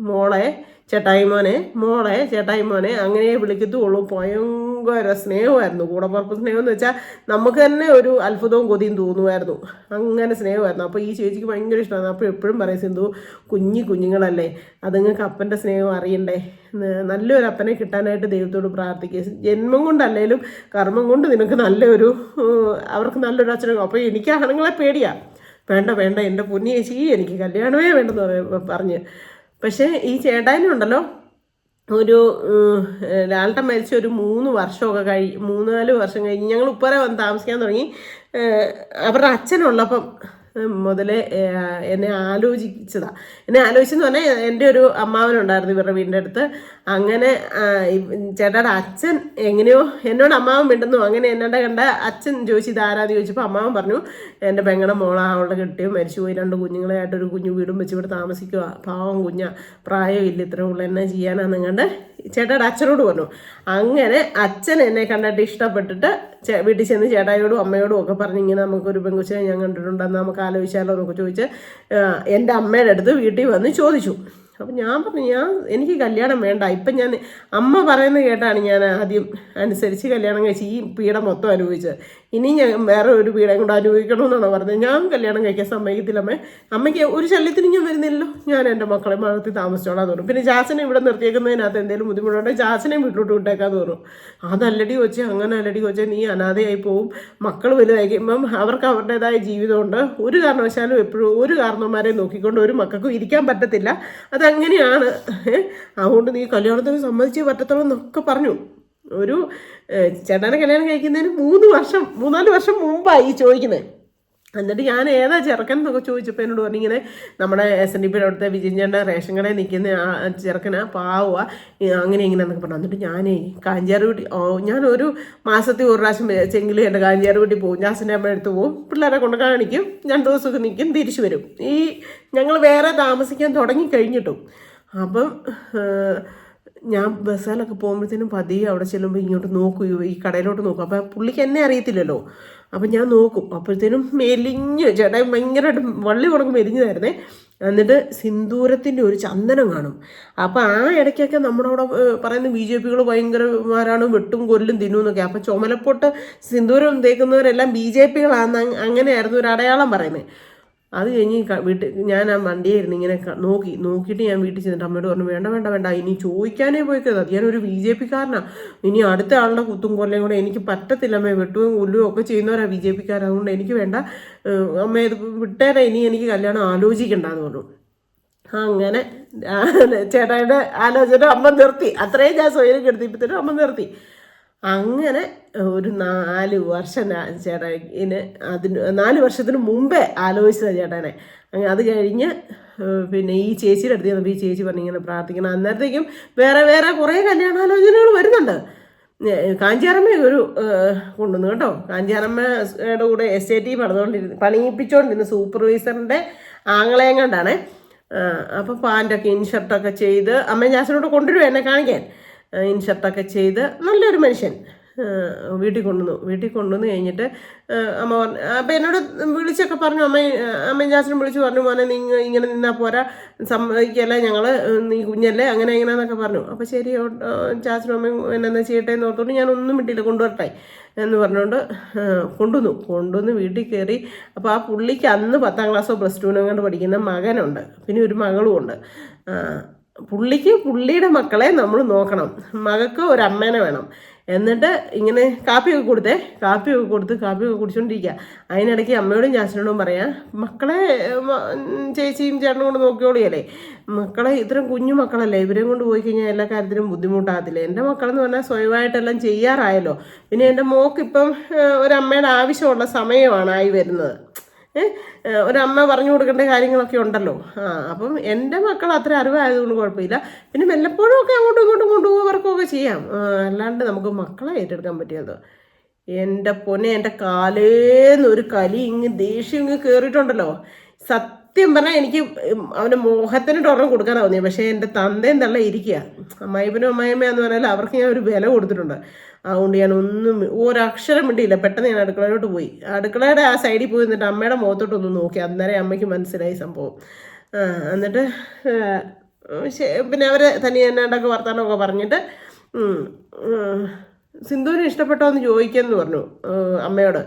മോളെ ചേട്ടായി മോനെ അങ്ങനെ വിളിക്കത്തുള്ളൂ. ഭയങ്കര സ്നേഹമായിരുന്നു. കൂടപ്പുറപ്പ് സ്നേഹം എന്ന് വെച്ചാൽ നമുക്ക് തന്നെ ഒരു അത്ഭുതവും കൊതിയും തോന്നുമായിരുന്നു. അങ്ങനെ സ്നേഹമായിരുന്നു. അപ്പോൾ ഈ ചേച്ചിക്ക് ഭയങ്കര ഇഷ്ടമാണ്. അപ്പോൾ എപ്പോഴും പറയും, സിന്ധു കുഞ്ഞുങ്ങളല്ലേ, അതുങ്ങൾക്ക് അപ്പൻ്റെ സ്നേഹം അറിയണ്ടേ, നല്ലൊരു അപ്പനെ കിട്ടാനായിട്ട് ദൈവത്തോട് പ്രാർത്ഥിക്കുക. ജന്മം കൊണ്ടല്ലേലും കർമ്മം കൊണ്ട് നിനക്ക് അവർക്ക് നല്ലൊരു അച്ഛനും. അപ്പോൾ എനിക്ക് ആണുങ്ങളെ പേടിയാണ്. വേണ്ട എൻ്റെ പൊന്നി ചേച്ചി എനിക്ക് കല്യാണമേ വേണ്ടെന്ന് പറഞ്ഞ്. പക്ഷേ ഈ ചേട്ടായിനുണ്ടല്ലോ, ഒരു ലാൽട്ടൻ മരിച്ച ഒരു 3 വർഷമൊക്കെ 3-4 വർഷം കഴിഞ്ഞ് ഞങ്ങൾ ഉപ്പരെ വന്ന് താമസിക്കാൻ തുടങ്ങി. അവരുടെ അച്ഛനുള്ളപ്പം മുതലേ എന്നെ ആലോചിച്ചെന്ന് പറഞ്ഞാൽ എൻ്റെ ഒരു അമ്മാവനുണ്ടായിരുന്നു ഇവരുടെ വീടിൻ്റെ അടുത്ത്. അങ്ങനെ ചേട്ടായുടെ അച്ഛൻ എങ്ങനെയോ എന്നോട് അമ്മാവൻ മിണ്ടുന്നു. അങ്ങനെ എന്നോട് കണ്ട അച്ഛൻ ചോദിച്ചു ഇതാരാന്ന് ചോദിച്ചപ്പോൾ അമ്മാവൻ പറഞ്ഞു, എൻ്റെ പെങ്ങളുടെ അവളുടെ കെട്ടിയോ മരിച്ചുപോയി, 2 കുഞ്ഞുങ്ങളായിട്ടൊരു കുഞ്ഞു വീടും വെച്ച് ഇവിടെ താമസിക്കുക, പാവം കുഞ്ഞാ, പ്രായമില്ല, ഇത്രേ ഉള്ളൂ, എന്നാ ചെയ്യാനാന്ന് കണ്ട് ചേട്ടായുടെ അച്ഛനോട് പറഞ്ഞു. അങ്ങനെ അച്ഛൻ എന്നെ കണ്ടിട്ട് ഇഷ്ടപ്പെട്ടിട്ട് വീട്ടിൽ ചെന്ന് ചേട്ടായിയോടും അമ്മയോടും ഒക്കെ പറഞ്ഞ് ഇങ്ങനെ നമുക്കൊരു പെൺകുച്ചിനെ ഞാൻ കണ്ടിട്ടുണ്ടെന്ന് നമുക്ക് ആലോചിച്ചാലോ എന്നൊക്കെ ചോദിച്ച് എൻ്റെ അമ്മയുടെ അടുത്ത് വീട്ടിൽ വന്ന് ചോദിച്ചു. അപ്പം ഞാൻ പറഞ്ഞു, എനിക്ക് കല്യാണം വേണ്ട. ഇപ്പം ഞാൻ അമ്മ പറയുന്നത് കേട്ടാണ് ഞാൻ ആദ്യം അനുസരിച്ച് കല്യാണം കഴിച്ച് ഈ പീഡ മൊത്തം അനുഭവിച്ചത്. ഇനി ഞാൻ വേറെ ഒരു പീഡയും കൂടെ അനുഭവിക്കണമെന്നാണ് പറഞ്ഞത്. ഞാൻ കല്യാണം കഴിക്കാൻ സമ്മതിക്കത്തില്ല അമ്മയ്ക്ക് ഒരു ശല്യത്തിന് ഞാൻ വരുന്നില്ലല്ലോ, ഞാൻ എൻ്റെ മക്കളെ വളർത്തി താമസിച്ചോളാന്ന് പറഞ്ഞു. പിന്നെ ജാസിനെ ഇവിടെ നിർത്തിയേക്കുന്നതിനകത്ത് എന്തെങ്കിലും ബുദ്ധിമുട്ടുണ്ടെങ്കിൽ ജാസിനെയും വീട്ടിലോട്ട് വിട്ടേക്കാന്ന് പറഞ്ഞു. അതല്ലടി കൊച്ചേ, അങ്ങനെ അല്ലടി കൊച്ചേ, നീ അനാഥയായി പോവും, മക്കൾ വലുതായിക്കുമ്പം അവർക്ക് അവരുടേതായ ജീവിതമുണ്ട്, ഒരു കാരണവശാലും എപ്പോഴും ഒരു കാരണവന്മാരെ നോക്കിക്കൊണ്ട് ഒരു മക്കൾക്കും ഇരിക്കാൻ പറ്റത്തില്ല, അതങ്ങനെയാണ്, അതുകൊണ്ട് നീ കല്യാണത്തിന് സമ്മതിച്ചേ പറ്റത്തുള്ളൂ എന്നൊക്കെ പറഞ്ഞു. ഒരു ചേട്ടനെ കല്യാണം കഴിക്കുന്നതിന് 3-4 വർഷം മുമ്പായി ചോദിക്കുന്നത്. എന്നിട്ട് ഞാൻ ഏതാ ചെറുക്കൻ എന്നൊക്കെ ചോദിച്ചപ്പോൾ എന്നോട് പറഞ്ഞിങ്ങനെ നമ്മുടെ SNDP അവിടുത്തെ വിജയൻ്റെ റേഷൻ കടയിൽ നിൽക്കുന്ന ആ ചെറുക്കനാ, പാവുക, അങ്ങനെ എന്നൊക്കെ പറഞ്ഞു. എന്നിട്ട് ഞാനേ കാഞ്ചാറ് വീട്ടിൽ ഞാനൊരു മാസത്തിൽ 1 പ്രാവശ്യം വെച്ചെങ്കിലും എൻ്റെ കാഞ്ചാറ് വീട്ടിൽ പോകും. ജാസിൻ്റെ അമ്മ എടുത്ത് പോകും, പിള്ളേരെ കൊണ്ട് കാണിക്കും, 2 ദിവസമൊക്കെ നിൽക്കും, തിരിച്ചു വരും. ഞങ്ങൾ വേറെ താമസിക്കാൻ തുടങ്ങിക്കഴിഞ്ഞിട്ടും. അപ്പം ഞാൻ ബസ്സിലൊക്കെ പോകുമ്പോഴത്തേനും പതിയെ അവിടെ ചെല്ലുമ്പോൾ ഇങ്ങോട്ട് നോക്കും, ഈ കടയിലോട്ട് നോക്കും. അപ്പം പുള്ളിക്ക് എന്നെ അറിയത്തില്ലല്ലോ. അപ്പം ഞാൻ നോക്കും, അപ്പോഴത്തേനും മെലിഞ്ഞ് ചേട്ടാ ഭയങ്കരമായിട്ട് വള്ളി കൊടുക്കും മെലിഞ്ഞതായിരുന്നേ. എന്നിട്ട് സിന്ദൂരത്തിൻ്റെ ഒരു ചന്ദനം കാണും. അപ്പം ആ ഇടയ്ക്കൊക്കെ നമ്മുടെ അവിടെ പറയുന്ന BJP ഭയങ്കരമാരാണ്, വെട്ടും കൊല്ലും തിന്നുമെന്നൊക്കെ. അപ്പം ചുമലപ്പൊട്ട് സിന്ദൂരം തേക്കുന്നവരെല്ലാം BJP അങ്ങനെയായിരുന്നു ഒരു അടയാളം പറയുന്നത്. അത് കഴിഞ്ഞ് ഞാൻ ആ വണ്ടിയായിരുന്നു ഇങ്ങനെ നോക്കിയിട്ട് ഞാൻ വീട്ടിൽ ചെന്നിട്ട് അമ്മയോട് പറഞ്ഞു, വേണ്ട ഇനി ചോദിക്കാനേ പോയിക്കത്, ഞാനൊരു BJP-കാരനാണ്, ഇനി അടുത്ത ആളുടെ കുത്തും കൊല്ലയും കൂടെ എനിക്ക് പറ്റത്തില്ല അമ്മയെ, വെട്ടുകയും കൊല്ലുകയും ഒക്കെ ചെയ്യുന്നവരാണ് BJP-കാർ, അതുകൊണ്ട് എനിക്ക് വേണ്ട അമ്മ, ഇത് വിട്ടേരെ, ഇനി എനിക്ക് കല്യാണം ആലോചിക്കണ്ടെന്ന് പറഞ്ഞു. അങ്ങനെ ചേട്ടായുടെ ആലോചന അമ്മ നിർത്തി. അത്രയും ഞാൻ സ്വയം കെടുത്തിയപ്പോഴത്തേനും അമ്മ നിർത്തി. അങ്ങനെ ഒരു 4 വർഷം ചേട്ടന് 4 വർഷത്തിന് മുമ്പേ ആലോചിച്ചതാണ് ചേട്ടനെ. അങ്ങനെ അത് കഴിഞ്ഞ് പിന്നെ ഈ ചേച്ചിയുടെ അടുത്ത് ചെന്നപ്പോൾ ഈ ചേച്ചി പറഞ്ഞു ഇങ്ങനെ പ്രാർത്ഥിക്കണം. അന്നേരത്തേക്കും വേറെ കുറേ കല്യാണാലോചനകൾ വരുന്നുണ്ട്. കാഞ്ചിയാറമ്മ ഒരു കൊണ്ടുവന്നു കേട്ടോ. കാഞ്ചിയാറമ്മയുടെ കൂടെ SAT പണിയിപ്പിച്ചുകൊണ്ടിരുന്ന സൂപ്പർവൈസറിൻ്റെ ആങ്ങളെയും കണ്ടാണ്. അപ്പോൾ പാൻറ്റൊക്കെ ഇൻഷർട്ടൊക്കെ ചെയ്ത് അമ്മ ജാസിനോട് കൊണ്ടുവരും എന്നെ കാണിക്കാൻ. ഇൻഷർട്ടൊക്കെ ചെയ്ത് നല്ലൊരു മനുഷ്യൻ, വീട്ടിൽ കൊണ്ടുവന്ന് കഴിഞ്ഞിട്ട് അമ്മ പറഞ്ഞു, അപ്പം എന്നോട് വിളിച്ചൊക്കെ പറഞ്ഞു, അമ്മയും ചാച്ചനും വിളിച്ച് പറഞ്ഞു, മോനെ നീ ഇങ്ങനെ നിന്നാൽ പോരാ, സമ്മതിക്കല്ലേ, ഞങ്ങൾ നീ കുഞ്ഞല്ലേ, അങ്ങനെ എങ്ങനെയാന്നൊക്കെ പറഞ്ഞു. അപ്പോൾ ശരി ചാച്ചനും അമ്മയും എന്നെ ചെയ്യട്ടെ എന്ന് ഓർത്തോണ്ട് ഞാൻ ഒന്നും വിട്ടില്ല, കൊണ്ടുവരട്ടെ എന്ന് പറഞ്ഞുകൊണ്ട് കൊണ്ടുവന്ന് വീട്ടിൽ കയറി. അപ്പോൾ ആ പുള്ളിക്ക് അന്ന് 10ാം ക്ലാസ്സോ +2 കണ്ട് പഠിക്കുന്ന മകനുണ്ട്, പിന്നെ ഒരു മകളും ഉണ്ട്. പുള്ളിക്ക് പുള്ളിയുടെ മക്കളെ നമ്മൾ നോക്കണം, മകൾക്ക് ഒരു അമ്മേനെ വേണം. എന്നിട്ട് ഇങ്ങനെ കാപ്പിയൊക്കെ കുടിച്ചുകൊണ്ടിരിക്കുക. അതിനിടയ്ക്ക് അമ്മയോടും ചാച്ചനോടും പറയാം, മക്കളെ ചേച്ചിയും ചേട്ടനും കൊണ്ട് നോക്കിയോളിയല്ലേ, മക്കളെ ഇത്രയും കുഞ്ഞു മക്കളല്ലേ, ഇവരെയും കൊണ്ട് പോയി കഴിഞ്ഞാൽ എല്ലാ കാര്യത്തിലും ബുദ്ധിമുട്ടാകത്തില്ലേ. എൻ്റെ മക്കളെന്ന് പറഞ്ഞാൽ സ്വയമായിട്ടെല്ലാം ചെയ്യാറായല്ലോ. പിന്നെ എൻ്റെ മോക്ക് ഇപ്പം ഒരമ്മയുടെ ആവശ്യമുള്ള സമയമാണ് വരുന്നത്. ഒരമ്മ പറഞ്ഞു കൊടുക്കേണ്ട കാര്യങ്ങളൊക്കെ ഉണ്ടല്ലോ. അപ്പം എൻ്റെ മക്കൾ അത്ര അറിവായതുകൊണ്ട് കുഴപ്പമില്ല. പിന്നെ വല്ലപ്പോഴും ഒക്കെ അങ്ങോട്ടും ഇങ്ങോട്ടും കൊണ്ടുപോകുന്നവർക്കൊക്കെ ചെയ്യാം, അല്ലാണ്ട് നമുക്ക് മക്കളെ ഏറ്റെടുക്കാൻ പറ്റിയത്. എൻ്റെ പൊന്നെ, എൻ്റെ കാലേന്ന് ഒരു കലി ദേഷ്യം കയറിയിട്ടുണ്ടല്ലോ. സത്യം പറഞ്ഞാൽ എനിക്ക് അവൻ്റെ മോഹത്തിന് ഒരെണ്ണം കൊടുക്കാനാണ് തോന്നിയത്. പക്ഷേ എൻ്റെ തന്തയും തള്ള ഇരിക്കുക, അമ്മായിപ്പനും അമ്മായിമ്മയെന്ന് പറഞ്ഞാൽ അവർക്ക് ഞാൻ ഒരു വില കൊടുത്തിട്ടുണ്ട്. അതുകൊണ്ട് ഞാൻ ഒരക്ഷരം മിണ്ടിയില്ല. പെട്ടെന്ന് ഞാൻ അടുക്കളയിലോട്ട് പോയി. അടുക്കളയുടെ ആ സൈഡിൽ പോയി നിന്നിട്ട് അമ്മയുടെ മുഖത്തോട്ടൊന്ന് നോക്കി. അന്നേരം അമ്മയ്ക്ക് മനസ്സിലായി സംഭവം. എന്നിട്ട് പിന്നെ അവരെ തനിയെന്നാണ്ടൊക്കെ വർത്താനമൊക്കെ പറഞ്ഞിട്ട് സിന്ധുവിന് ഇഷ്ടപ്പെട്ടോ എന്ന് ചോദിക്കാമെന്ന് പറഞ്ഞു അമ്മയോട്.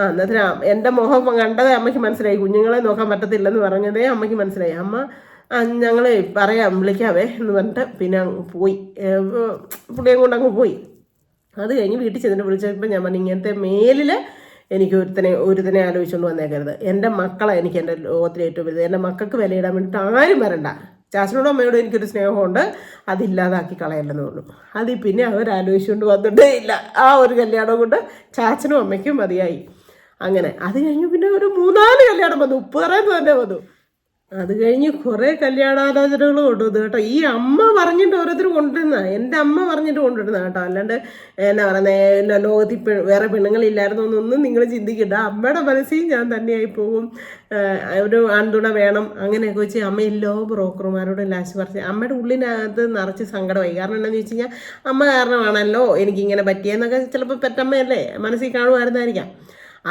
അന്നേരം എൻ്റെ മുഖം കണ്ടതേ അമ്മയ്ക്ക് മനസ്സിലായി. കുഞ്ഞുങ്ങളെ നോക്കാൻ പറ്റത്തില്ലെന്ന് പറഞ്ഞതേ അമ്മയ്ക്ക് മനസ്സിലായി. അമ്മ ഞങ്ങൾ വിളിക്കാവേ എന്ന് പറഞ്ഞിട്ട് പിന്നെ പോയി, പുള്ളിയും കൊണ്ട് അങ്ങ് പോയി. അത് കഴിഞ്ഞ് വീട്ടിൽ ചെന്നിട്ട് വിളിച്ചപ്പോൾ ഞാൻ പറഞ്ഞു, ഇങ്ങനത്തെ മേലിൽ എനിക്ക് ഒരുത്തനെ ആലോചിച്ചുകൊണ്ട് വന്നേക്കരുത്. എൻ്റെ മക്കളെ എനിക്ക് എൻ്റെ ലോകത്തിലെ ഏറ്റവും വലുത്. എൻ്റെ മക്കൾക്ക് വിലയിടാൻ വേണ്ടിയിട്ട് ആരും വരണ്ട. ചാച്ചനോടും അമ്മയോടും എനിക്കൊരു സ്നേഹമുണ്ട്, അതില്ലാതാക്കി കളയല്ലെന്ന് പറഞ്ഞു. അതിൽ പിന്നെ അവരാലോചിച്ചുകൊണ്ട് വന്നിട്ടേ ഇല്ല. ആ ഒരു കല്യാണം കൊണ്ട് ചാച്ചനും അമ്മയ്ക്കും മതിയായി. അങ്ങനെ അത് കഴിഞ്ഞ് പിന്നെ ഒരു 3-4 കല്യാണം വന്നു, ഉപ്പുകറന്ന് തന്നെ വന്നു. അത് കഴിഞ്ഞ് കുറേ കല്യാണാലോചനകൾ കൊണ്ടുവന്നു കേട്ടോ. ഈ അമ്മ പറഞ്ഞിട്ട് ഓരോരുത്തർ കൊണ്ടുവരുന്ന, എൻ്റെ അമ്മ പറഞ്ഞിട്ട് കൊണ്ടുവരുന്ന കേട്ടോ. അല്ലാണ്ട് എന്നാ പറയുന്നത്, ലോകത്തിൽ വേറെ പെണ്ണുങ്ങളില്ലായിരുന്നു എന്നൊന്നും നിങ്ങൾ ചിന്തിക്കണ്ട. അമ്മയുടെ മനസ്സിൽ ഞാൻ തന്നെയായി പോകും. ഒരു ആൺതുണ വേണം അങ്ങനെയൊക്കെ വെച്ച് അമ്മ എല്ലാ ബ്രോക്കർമാരോടും ലാസ്റ്റ് പറഞ്ഞ് അമ്മയുടെ ഉള്ളിനകത്ത് നിറച്ച് സങ്കടമായി. കാരണം എന്താണെന്ന് വെച്ച് കഴിഞ്ഞാൽ അമ്മ കാരണമാണല്ലോ എനിക്കിങ്ങനെ പറ്റിയെന്നൊക്കെ ചിലപ്പോൾ പെറ്റമ്മയല്ലേ മനസ്സിൽ കാണുമായിരുന്നായിരിക്കാം.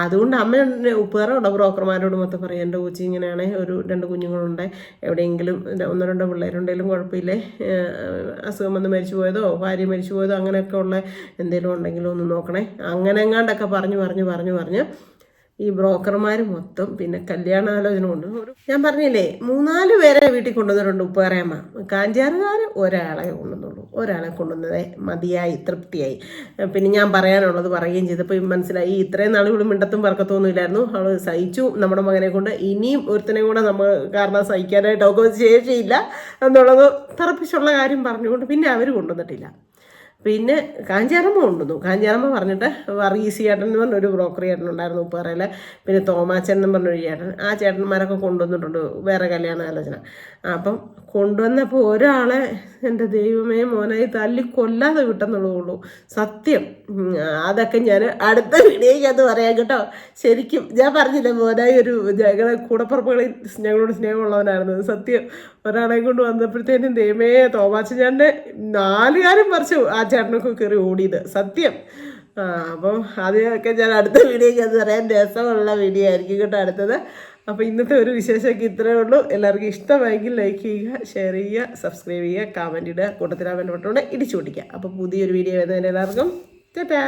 അതുകൊണ്ട് അമ്മ ഉപ്പേറുള്ള ബ്രോക്കർമാരോട് മൊത്തം പറയും, എൻ്റെ കൊച്ചി ഇങ്ങനെയാണ്, ഒരു 2 കുഞ്ഞുങ്ങളുണ്ട്, എവിടെയെങ്കിലും 1-2 പിള്ളേരുണ്ടെങ്കിലും കുഴപ്പമില്ലേ, അസുഖം വന്ന് മരിച്ചു പോയതോ ഭാര്യ മരിച്ചു പോയതോ അങ്ങനെയൊക്കെ ഉള്ള എന്തെങ്കിലും ഉണ്ടെങ്കിലും ഒന്ന് നോക്കണേ. അങ്ങനെ എങ്ങാണ്ടൊക്കെ പറഞ്ഞ് ഈ ബ്രോക്കർമാർ മൊത്തം പിന്നെ കല്യാണാലോചന കൊണ്ട് ഞാൻ പറഞ്ഞില്ലേ 3-4 പേരെ വീട്ടിൽ കൊണ്ടുവന്നിട്ടുണ്ട് ഉപ്പേറയമ്മ. കാഞ്ചാറുകാർ ഒരാളെ കൊണ്ടുവന്നതേ മതിയായി, തൃപ്തിയായി. പിന്നെ ഞാൻ പറയാനുള്ളത് പറയുകയും ചെയ്തപ്പോൾ മനസ്സിലായി ഇത്രയും നാൾ ഇവിടെ മിണ്ടത്തും പറക്കത്തൊന്നും ഇല്ലായിരുന്നു. അവൾ സഹിച്ചു നമ്മുടെ മകനെ കൊണ്ട്. ഇനിയും ഒരുത്തനെയും കൂടെ നമ്മൾ കാരണം സഹിക്കാനായിട്ട് അവർക്ക് ശേഷിയില്ല എന്നുള്ളത് തറപ്പിച്ചുള്ള കാര്യം പറഞ്ഞുകൊണ്ട് പിന്നെ അവർ കൊണ്ടുവന്നിട്ടില്ല. പിന്നെ കാഞ്ചാറമ്മ കൊണ്ടുവന്നു. കാഞ്ചാറമ്മ പറഞ്ഞിട്ട് വർഗീസ് ചേട്ടൻ എന്ന് പറഞ്ഞൊരു ബ്രോക്കർ ചേട്ടൻ ഉണ്ടായിരുന്നു ഉപ്പേറയിൽ. പിന്നെ തോമാച്ചൻ എന്ന് പറഞ്ഞൊരു ചേട്ടൻ, ആ ചേട്ടന്മാരൊക്കെ കൊണ്ടുവന്നിട്ടുണ്ട് വേറെ കല്യാണാലോചന. അപ്പം കൊണ്ടുവന്നപ്പോൾ ഒരാളെ എൻ്റെ ദൈവമേ മോനായി തല്ലി കൊല്ലാതെ വിട്ടെന്നുള്ളൂ സത്യം. അതൊക്കെ ഞാൻ അടുത്ത വീഡിയോയ്ക്കകത്ത് പറയാം കേട്ടോ. ശരിക്കും ഞാൻ പറഞ്ഞില്ലേ മോനായി ഒരു ഞങ്ങളുടെ കൂടപ്പുറപ്പുകളിൽ ഞങ്ങളോട് സ്നേഹമുള്ളവനായിരുന്നു. സത്യം ഒരാളെ കൊണ്ട് വന്നപ്പോഴത്തേനും ദൈവമേ തോമാച്ചൻ ചേട്ടൻ്റെ 4 കാര്യം പറിച്ചു ആ ചേട്ടനൊക്കെ കയറി ഓടിയത് സത്യം. അപ്പം അതൊക്കെ ഞാൻ അടുത്ത വീഡിയോയ്ക്കകത്ത് പറയാൻ രസമുള്ള വീഡിയോ ആയിരിക്കും കേട്ടോ അടുത്തത്. അപ്പോൾ ഇന്നത്തെ ഒരു വിശേഷമൊക്കെ ഇത്രയേ ഉള്ളൂ. എല്ലാവർക്കും ഇഷ്ടമായെങ്കിൽ ലൈക്ക് ചെയ്യുക, ഷെയർ ചെയ്യുക, സബ്സ്ക്രൈബ് ചെയ്യുക, കമൻറ്റ് ഇടുക, കൂട്ടത്തിലാൻ ബട്ടൺ ഇടിച്ചു പൊട്ടിക്കുക. അപ്പോൾ പുതിയൊരു വീഡിയോ വരുന്നതിന് എല്ലാവർക്കും ടാറ്റാ.